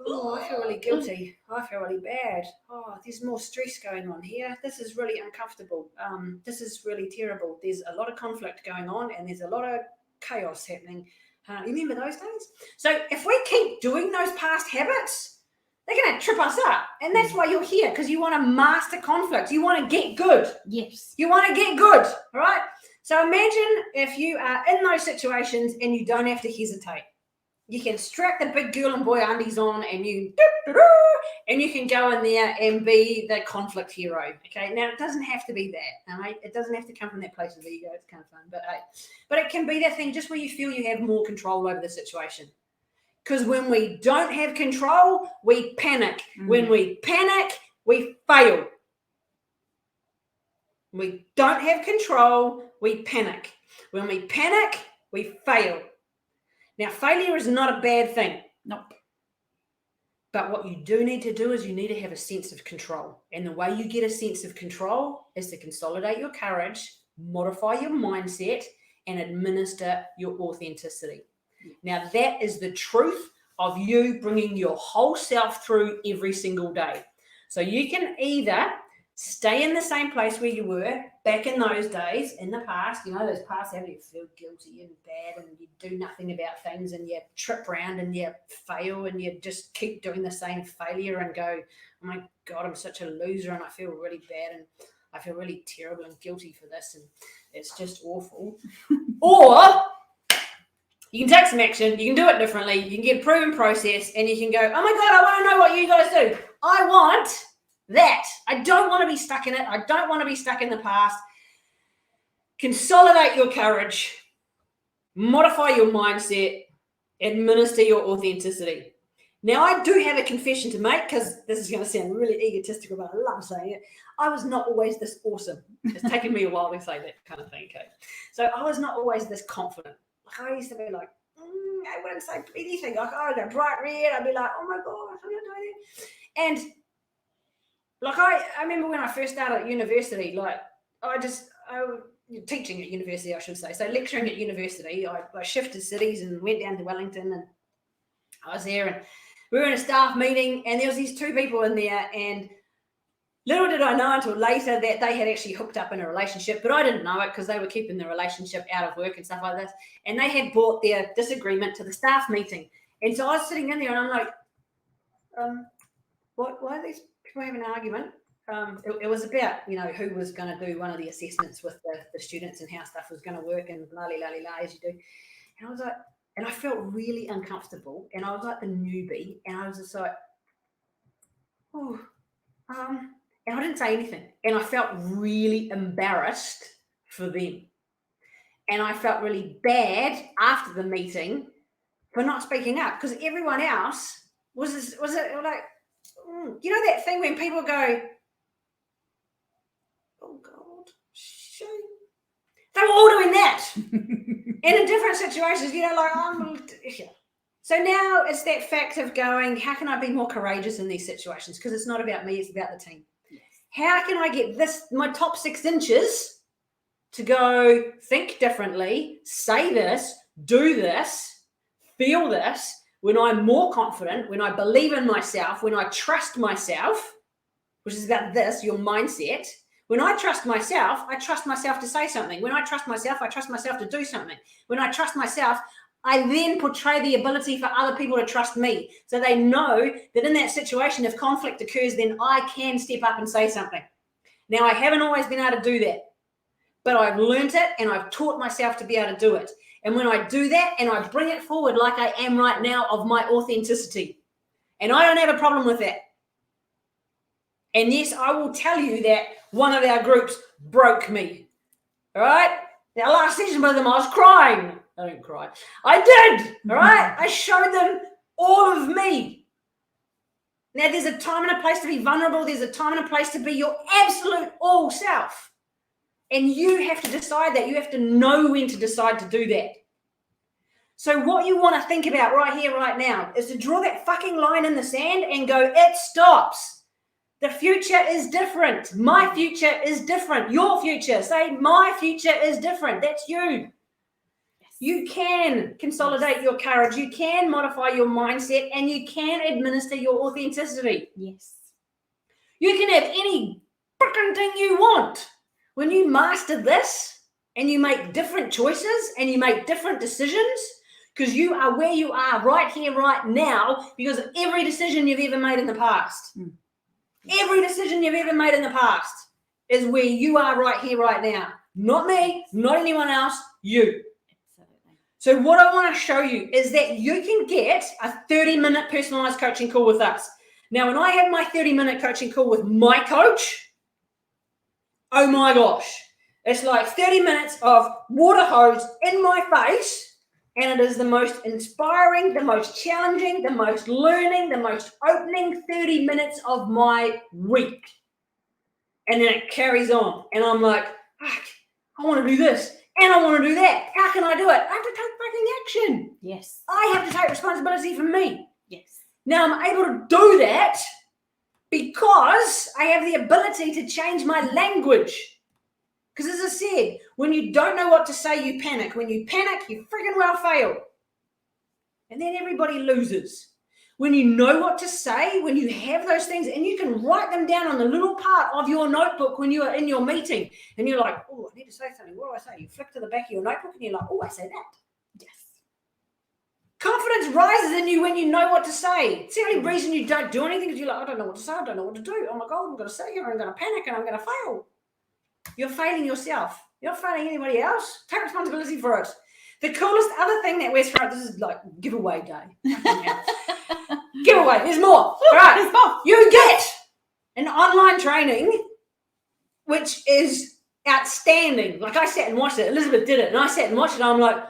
oh, I feel really guilty. I feel really bad. Oh, there's more stress going on here. This is really uncomfortable. This is really terrible. There's a lot of conflict going on and there's a lot of chaos happening. You remember those days? So if we keep doing those past habits, they're going to trip us up. And that's why you're here, because you want to master conflict. You want to get good. Yes. You want to get good, all right? So imagine if you are in those situations and you don't have to hesitate. You can strap the big girl and boy undies on and you can go in there and be the conflict hero, okay? Now, it doesn't have to be that, all right? It doesn't have to come from that place of ego. It's kind of fun, but hey. But it can be that thing just where you feel you have more control over the situation. Because when we don't have control, we panic. When we panic, we fail. We don't have control, we panic. When we panic, we fail. Now, failure is not a bad thing. Nope. But what you do need to do is you need to have a sense of control. And the way you get a sense of control is to consolidate your courage, modify your mindset, and administer your authenticity. Now, that is the truth of you bringing your whole self through every single day. So you can either stay in the same place where you were back in those days, in the past, those past habits, you feel guilty and bad and you do nothing about things and you trip around and you fail and you just keep doing the same failure and go, oh my God, I'm such a loser and I feel really bad and I feel really terrible and guilty for this and it's just awful. Or you can take some action, you can do it differently, you can get a proven process and you can go, oh my God, I want to know what you guys do. I want that. I don't want to be stuck in it. I don't want to be stuck in the past. Consolidate your courage, modify your mindset, administer your authenticity. Now, I do have a confession to make because this is going to sound really egotistical, but I love saying it. I was not always this awesome. It's taken me a while to say that kind of thing. Okay? So I was not always this confident. Like I used to be like, I wouldn't say anything. Like I'd go bright red. I'd be like, oh my God, I'm going to do that. And like I remember when I first started at university, like teaching at university, I should say. So lecturing at university, I shifted cities and went down to Wellington and I was there and we were in a staff meeting and there was these two people in there and little did I know until later that they had actually hooked up in a relationship, but I didn't know it because they were keeping the relationship out of work and stuff like this. And they had brought their disagreement to the staff meeting. And so I was sitting in there and I'm like, why are these people having an argument? It was about, who was going to do one of the assessments with the students and how stuff was going to work and la as you do. And I was like, and I felt really uncomfortable and I was like the newbie and I was just like, and I didn't say anything. And I felt really embarrassed for them. And I felt really bad after the meeting for not speaking up because everyone else was like, that thing when people go, oh God, shame. They were all doing that. And in different situations, So now it's that fact of going, how can I be more courageous in these situations? Because it's not about me, it's about the team. Yes. How can I get my top 6 inches to go think differently, say this, do this, feel this, when I'm more confident, when I believe in myself, when I trust myself, which is about this, your mindset. When I trust myself to say something. When I trust myself to do something. When I trust myself, I then portray the ability for other people to trust me. So they know that in that situation, if conflict occurs, then I can step up and say something. Now, I haven't always been able to do that, but I've learned it and I've taught myself to be able to do it. And when I do that and I bring it forward like I am right now of my authenticity, and I don't have a problem with that. And yes, I will tell you that one of our groups broke me. All right? Now, last session with them, I was crying. I don't cry. I did. All right? I showed them all of me. Now, there's a time and a place to be vulnerable. There's a time and a place to be your absolute all self. And you have to decide that. You have to know when to decide to do that. So what you want to think about right here, right now, is to draw that fucking line in the sand and go, it stops. The future is different. My future is different. Your future. Say, my future is different. That's you. Yes. You can consolidate your courage. You can modify your mindset, and you can administer your authenticity. Yes. You can have any fucking thing you want. When you master this and you make different choices and you make different decisions, because you are where you are right here, right now, because of every decision you've ever made in the past. Every decision you've ever made in the past is where you are right here, right now. Not me, not anyone else, you. Absolutely. So what I want to show you is that you can get a 30-minute personalized coaching call with us. Now, when I have my 30-minute coaching call with my coach, oh my gosh, it's like 30 minutes of water hose in my face. And it is the most inspiring, the most challenging, the most learning, the most opening 30 minutes of my week. And then it carries on. And I'm like, fuck, I want to do this. And I want to do that. How can I do it? I have to take fucking action. Yes. I have to take responsibility for me. Yes. Now I'm able to do that because I have the ability to change my language. Because as I said, when you don't know what to say, you panic. When you panic, you freaking well fail. And then everybody loses. When you know what to say, when you have those things, and you can write them down on the little part of your notebook when you are in your meeting, and you're like, oh, I need to say something. What do I say? You flick to the back of your notebook, and you're like, oh, I say that. Yes. Confidence rises in you when you know what to say. It's the only reason you don't do anything is you're like, I don't know what to say. I don't know what to do. Oh, my God, I'm going to sit here. I'm going to panic, and I'm going to fail. You're failing yourself. You're not failing anybody else. Take responsibility for it. The coolest other thing that we're throwing, this is like giveaway day. Giveaway, there's more. All right, there's more. You get an online training, which is outstanding. Like I sat and watched it. Elizabeth did it, and I sat and watched it. And I'm like,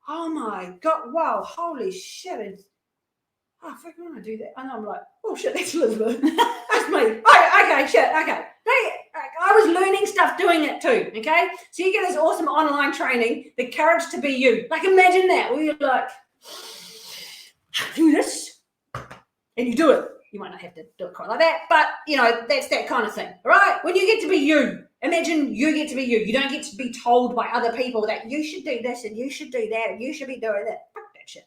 oh my God, wow, holy shit. Oh, fuck, I want to do that. And I'm like, oh shit, that's Elizabeth. That's me. Oh, okay, shit, okay. I was learning stuff doing it too, okay? So you get this awesome online training, the courage to be you. Like imagine that, where you're like, do this, and you do it. You might not have to do it quite like that, but you know, that's that kind of thing, all right? When you get to be you, imagine you get to be you. You don't get to be told by other people that you should do this and you should do that and you should be doing that. Fuck that shit.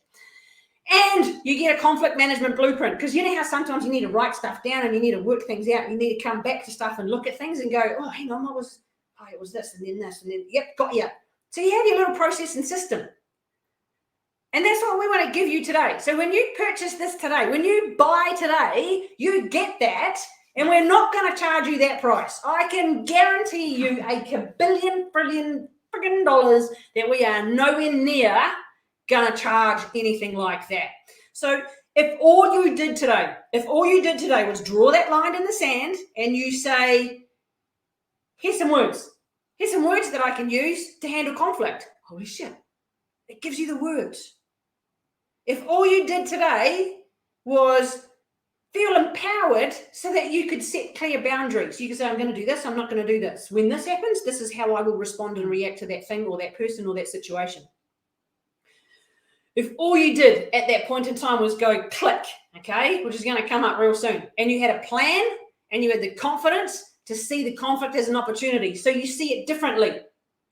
And you get a conflict management blueprint, because you know how sometimes you need to write stuff down and you need to work things out. You need to come back to stuff and look at things and go, oh, hang on, it was this and then this and then, yep, got you. So you have your little process and system. And that's what we want to give you today. So when you purchase this today, when you buy today, you get that, and we're not going to charge you that price. I can guarantee you $1 billion friggin' dollars that we are nowhere near going to charge anything like that. So if all you did today was draw that line in the sand and you say, here's some words that I can use to handle conflict. Holy shit. It gives you the words. If all you did today was feel empowered so that you could set clear boundaries. You could say, I'm going to do this, I'm not going to do this. When this happens, this is how I will respond and react to that thing or that person or that situation. If all you did at that point in time was go click, okay, which is going to come up real soon, and you had a plan and you had the confidence to see the conflict as an opportunity, so you see it differently,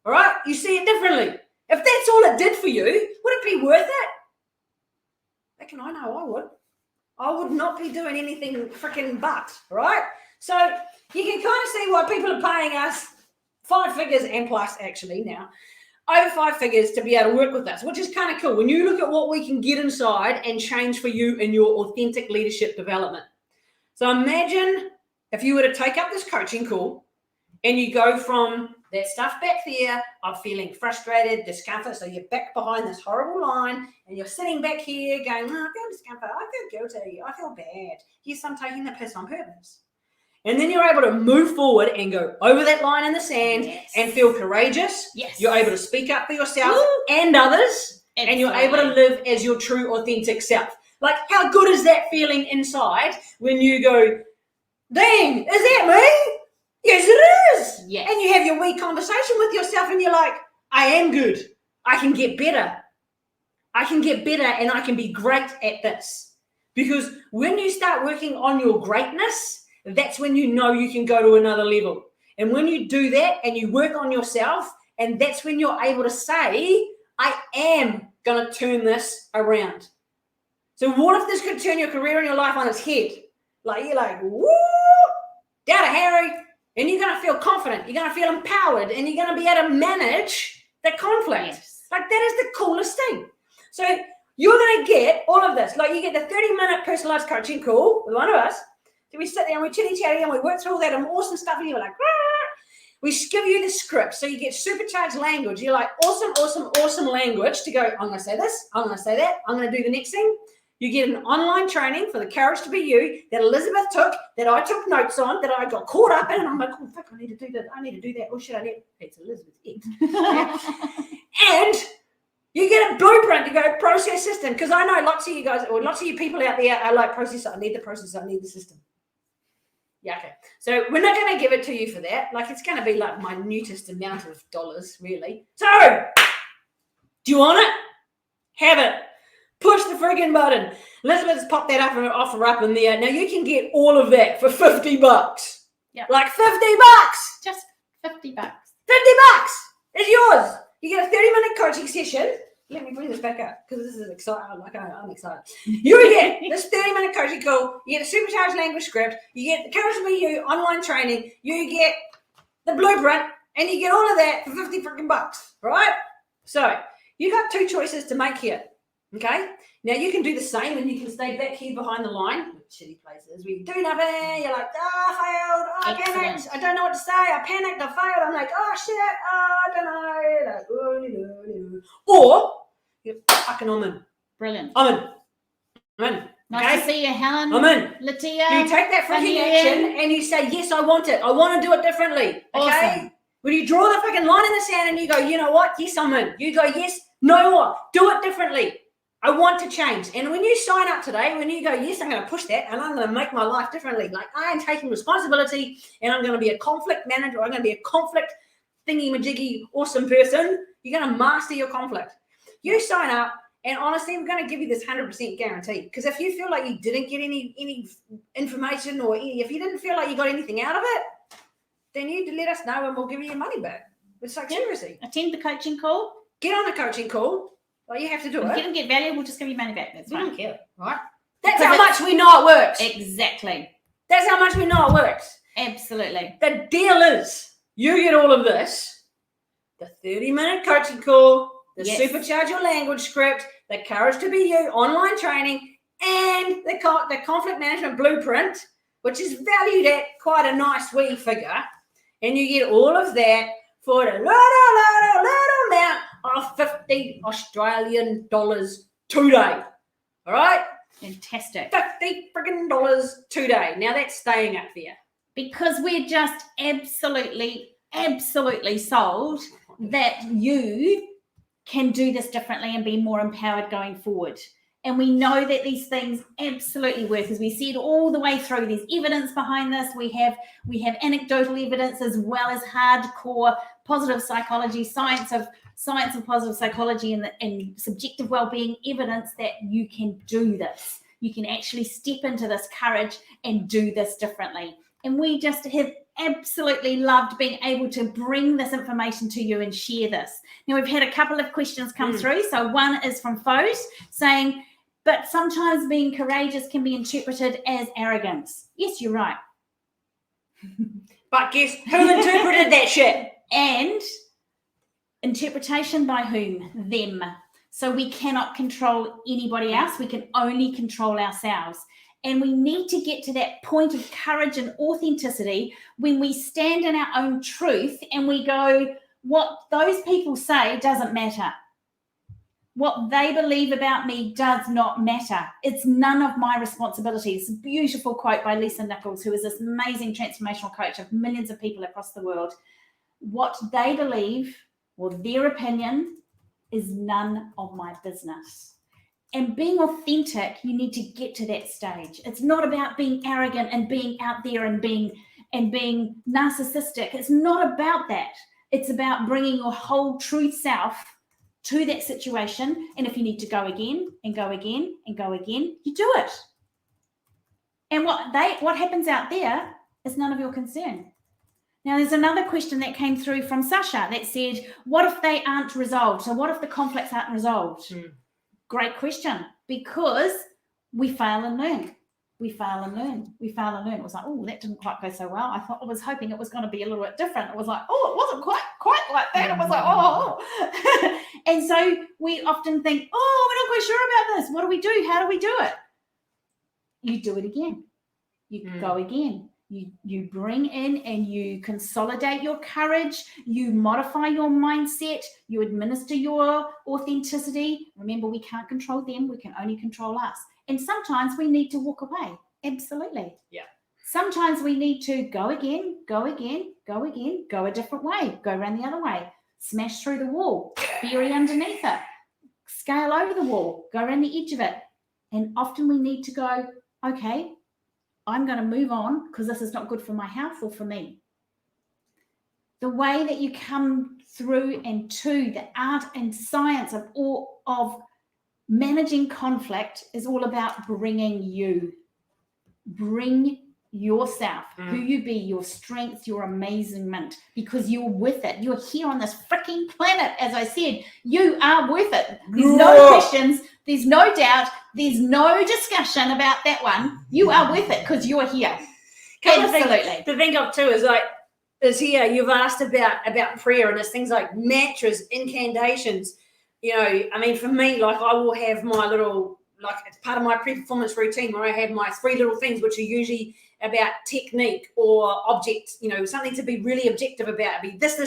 all right? You see it differently. If that's all it did for you, would it be worth it? I know I would not be doing anything freaking but, right? So you can kind of see why people are paying us 5 figures and plus actually now, over 5 figures to be able to work with us, which is kind of cool. When you look at what we can get inside and change for you in your authentic leadership development. So imagine if you were to take up this coaching call and you go from that stuff back there of feeling frustrated, discomfort, so you're back behind this horrible line and you're sitting back here going, oh, I feel discomfort, I feel guilty, I feel bad. Yes, I'm taking the piss on purpose. And then you're able to move forward and go over that line in the sand and feel courageous. Yes. You're able to speak up for yourself and others. Absolutely. And you're able to live as your true, authentic self. Like, how good is that feeling inside when you go, dang, is that me? Yes, it is. Yes. And you have your wee conversation with yourself and you're like, I am good. I can get better. I can get better and I can be great at this. Because when you start working on your greatness, that's when you know you can go to another level. And when you do that and you work on yourself, and that's when you're able to say, I am going to turn this around. So what if this could turn your career and your life on its head? Like, you're like, woo, down to Harry, and you're going to feel confident, you're going to feel empowered, and you're going to be able to manage the conflict. Yes. Like, that is the coolest thing. So you're going to get all of this. Like, you get the 30-minute personalized coaching call with one of us. So we sit there and we chitty-chatty and we work through all that awesome stuff and you're like, Rah! We give you the script. So you get supercharged language. You're like, awesome language to go, I'm going to say this, I'm going to say that, I'm going to do the next thing. You get an online training for the Courage to Be You that Elizabeth took, that I took notes on, that I got caught up in. And I'm like, oh, fuck, I need to do that. I need to do that. Oh, shit, I need. It's Elizabeth's And you get a blueprint to go process system. Because I know lots of you guys, or lots of you people out there are like, process, I need the process, I need the system. Yeah, okay. So we're not going to give it to you for that. Like, it's going to be like my minutest amount of dollars, really. So, do you want it? Have it. Push the friggin' button. Elizabeth's popped that up and offer up in there. Now you can get all of that for $50. Yeah. Like $50. Just $50. $50 is yours. You get a 30-minute coaching session. Let me bring this back up because this is exciting. I'm excited. You get this 30-minute coaching call. You get a supercharged language script. You get the Courage to Be You online training. You get the blueprint, and you get all of that for $50 freaking bucks, right? So you got 2 choices to make here. Okay. Now you can do the same, and you can stay back here behind the line. Shitty places where you do nothing. You're like, I failed. I panicked. I don't know what to say. I panicked. I failed. I'm like, oh shit. Oh, I don't know. Like, oh. Or you're fucking I'm in. Brilliant. I'm in. Nice to see you, Helen. I'm in. Latia. You take that freaking action and you say, yes, I want it. I want to do it differently. Okay. Awesome. When you draw the fucking line in the sand and you go, you know what? Yes, I'm in. You go, yes, no more. Do it differently. I want to change. And when you sign up today, when you go, yes, I'm going to push that and I'm going to make my life differently. Like, I am taking responsibility and I'm going to be a conflict manager. I'm going to be a conflict thingy-majiggy awesome person. You're going to master your conflict. You sign up, and honestly, we're going to give you this 100% guarantee. Because if you feel like you didn't get any information or if you didn't feel like you got anything out of it, then you let us know and we'll give you your money back. It's like, seriously. Attend the coaching call. Get on the coaching call. Well, you have to do it. If you don't get value, we'll just give you money back. That's fine. We don't care, right? That's how much we know it works. Exactly. That's how much we know it works. Absolutely. The deal is, you get all of this, the 30-minute coaching call, the supercharge your language script, the Courage to Be You online training, and the conflict management blueprint, which is valued at quite a nice wee figure. And you get all of that for the little amount of $50 Australian today. All right? Fantastic. $50 friggin' today. Now that's staying up there. Because we're just absolutely sold that you can do this differently and be more empowered going forward. And we know that these things absolutely work. As we said all the way through, there's evidence behind this. We have anecdotal evidence as well as hardcore positive psychology, science of positive psychology and subjective well-being evidence that you can do this. You can actually step into this courage and do this differently. And we just have absolutely loved being able to bring this information to you and share this. Now, we've had a couple of questions come through. So one is from Foes saying, But sometimes being courageous can be interpreted as arrogance. Yes, you're right. But guess who interpreted that shit? And interpretation by whom? Them. So we cannot control anybody else. We can only control ourselves. And we need to get to that point of courage and authenticity when we stand in our own truth and we go, what those people say doesn't matter. What they believe about me does not matter. It's none of my responsibility. It's a beautiful quote by Lisa Nichols, who is this amazing transformational coach of millions of people across the world. What they believe or their opinion is none of my business. And being authentic, you need to get to that stage. It's not about being arrogant and being out there and being narcissistic. It's not about that. It's about bringing your whole true self to that situation. And if you need to go again and go again and go again, you do it. And what happens out there is none of your concern. Now, there's another question that came through from Sasha that said, what if they aren't resolved? So what if the conflicts aren't resolved? Great question, because we fail and learn. We fail and learn. We fail and learn. It was like, oh, that didn't quite go so well. I was hoping it was going to be a little bit different. It was like, oh, it wasn't quite like that. It was like, oh. And so we often think, oh, we're not quite sure about this. What do we do? How do we do it? You do it again. You go again. You bring in and you consolidate your courage, you modify your mindset, you administer your authenticity. Remember, we can't control them, we can only control us. And sometimes we need to walk away. Absolutely. Yeah. Sometimes we need to go again, go a different way, go around the other way, smash through the wall, bury underneath it, scale over the wall, go around the edge of it. And often we need to go, okay, I'm going to move on because this is not good for my health or for me. The way that you come through and to the art and science of managing conflict is all about bringing you. Bring yourself, who you be, your strength, your amazement, because you're with it. You're here on this freaking planet. As I said, you are with it. There's no questions. There's no doubt. There's no discussion about that one. You are with it because you're here. Absolutely. The thing of too is here. You've asked about prayer, and there's things like mantras, incantations. You know, I mean, for me, like I will have my little, like it's part of my pre-performance routine where I have my 3 little things, which are usually about technique or object. You know, something to be really objective about. Be this.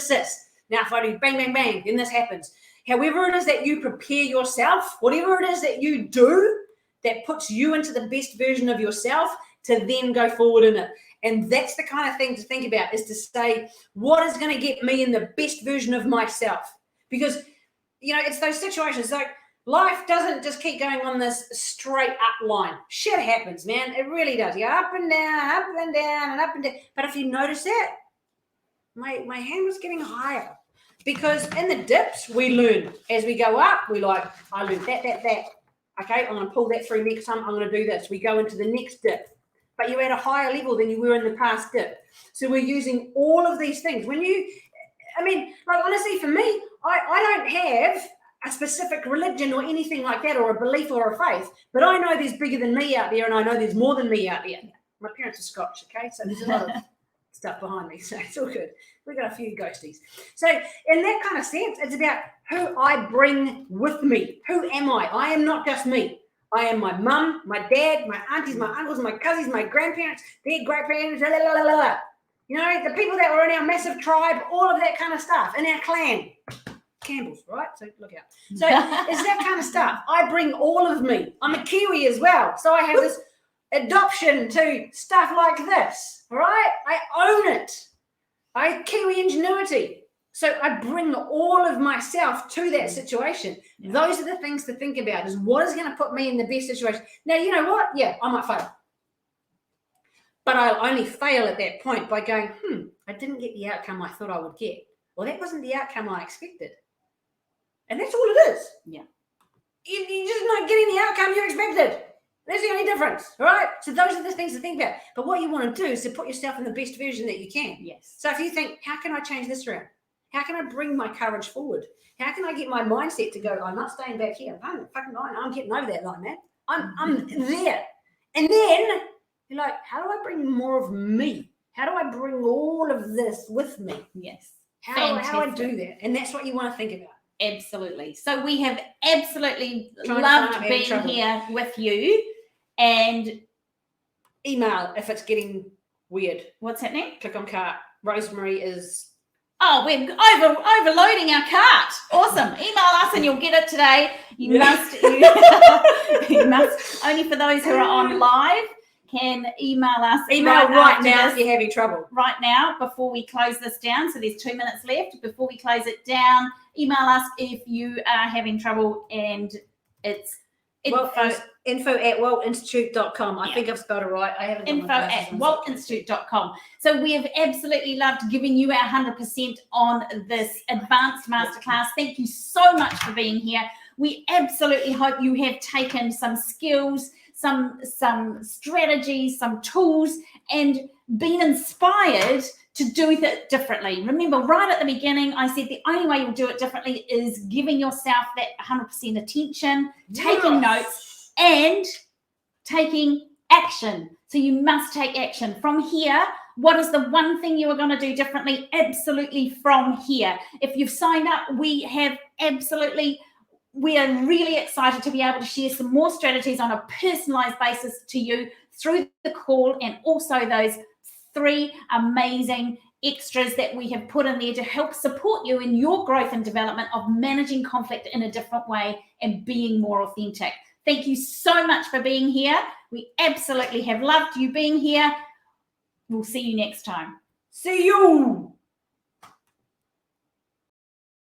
Now, if I do bang, bang, bang, then this happens. However it is that you prepare yourself, whatever it is that you do that puts you into the best version of yourself to then go forward in it. And that's the kind of thing to think about, is to say, what is going to get me in the best version of myself? Because, you know, it's those situations like life doesn't just keep going on this straight up line. Shit happens, man. It really does. You're up and down and up and down. But if you notice that, my hand was getting higher. Because in the dips, we learn. As we go up, we like, I learned that. Okay, I'm going to pull that through next time. I'm going to do this. We go into the next dip. But you're at a higher level than you were in the past dip. So we're using all of these things. Like honestly, for me, I don't have a specific religion or anything like that, or a belief or a faith. But I know there's bigger than me out there, and I know there's more than me out there. My parents are Scotch, okay? So there's a lot of stuff behind me, so it's all good. We've got a few ghosties. So in that kind of sense, it's about who I bring with me. Who am I? I am not just me. I am my mum, my dad, my aunties, my uncles, my cousins, my grandparents, their great-parents, you know, the people that were in our massive tribe, all of that kind of stuff, in our clan. Campbell's, right? So look out. So it's that kind of stuff. I bring all of me. I'm a Kiwi as well. So I have this adoption to stuff like this, right? I own it. I have Kiwi ingenuity. So I bring all of myself to that situation. Yeah. Those are the things to think about, is what is going to put me in the best situation. Now, you know what? Yeah, I might fail. But I'll only fail at that point by going, I didn't get the outcome I thought I would get. Well, that wasn't the outcome I expected. And that's all it is. Yeah. You're just not getting the outcome you expected. That's the only difference, all right? So those are the things to think about. But what you want to do is to put yourself in the best version that you can. Yes. So if you think, how can I change this around? How can I bring my courage forward? How can I get my mindset to go, I'm not staying back here. I'm getting over that line, man. I'm there. And then you're like, how do I bring more of me? How do I bring all of this with me? Yes. How do I do that? And that's what you want to think about. Absolutely. So we have absolutely loved being here with you. And email if it's getting weird. What's happening? Click on cart. Rosemary is... Oh, we're overloading our cart. Awesome. Email us and you'll get it today. You must, only for those who are on live, can email us. Email right now if you're having trouble. Right now, before we close this down. So there's 2 minutes left. Before we close it down, email us if you are having trouble, and it's info@waltinstitute.com. I think I've spelled it right. I haven't. info@waltinstitute.com. So we have absolutely loved giving you our 100% on this advanced masterclass. Thank you so much for being here. We absolutely hope you have taken some skills, some strategies, some tools, and been inspired to do it differently. Remember, right at the beginning, I said the only way you'll do it differently is giving yourself that 100% attention, taking notes, and taking action. So you must take action. From here, what is the one thing you are going to do differently? Absolutely from here. If you've signed up, we are really excited to be able to share some more strategies on a personalized basis to you through the call, and also those 3 amazing extras that we have put in there to help support you in your growth and development of managing conflict in a different way and being more authentic. Thank you so much for being here. We absolutely have loved you being here. We'll see you next time. See you.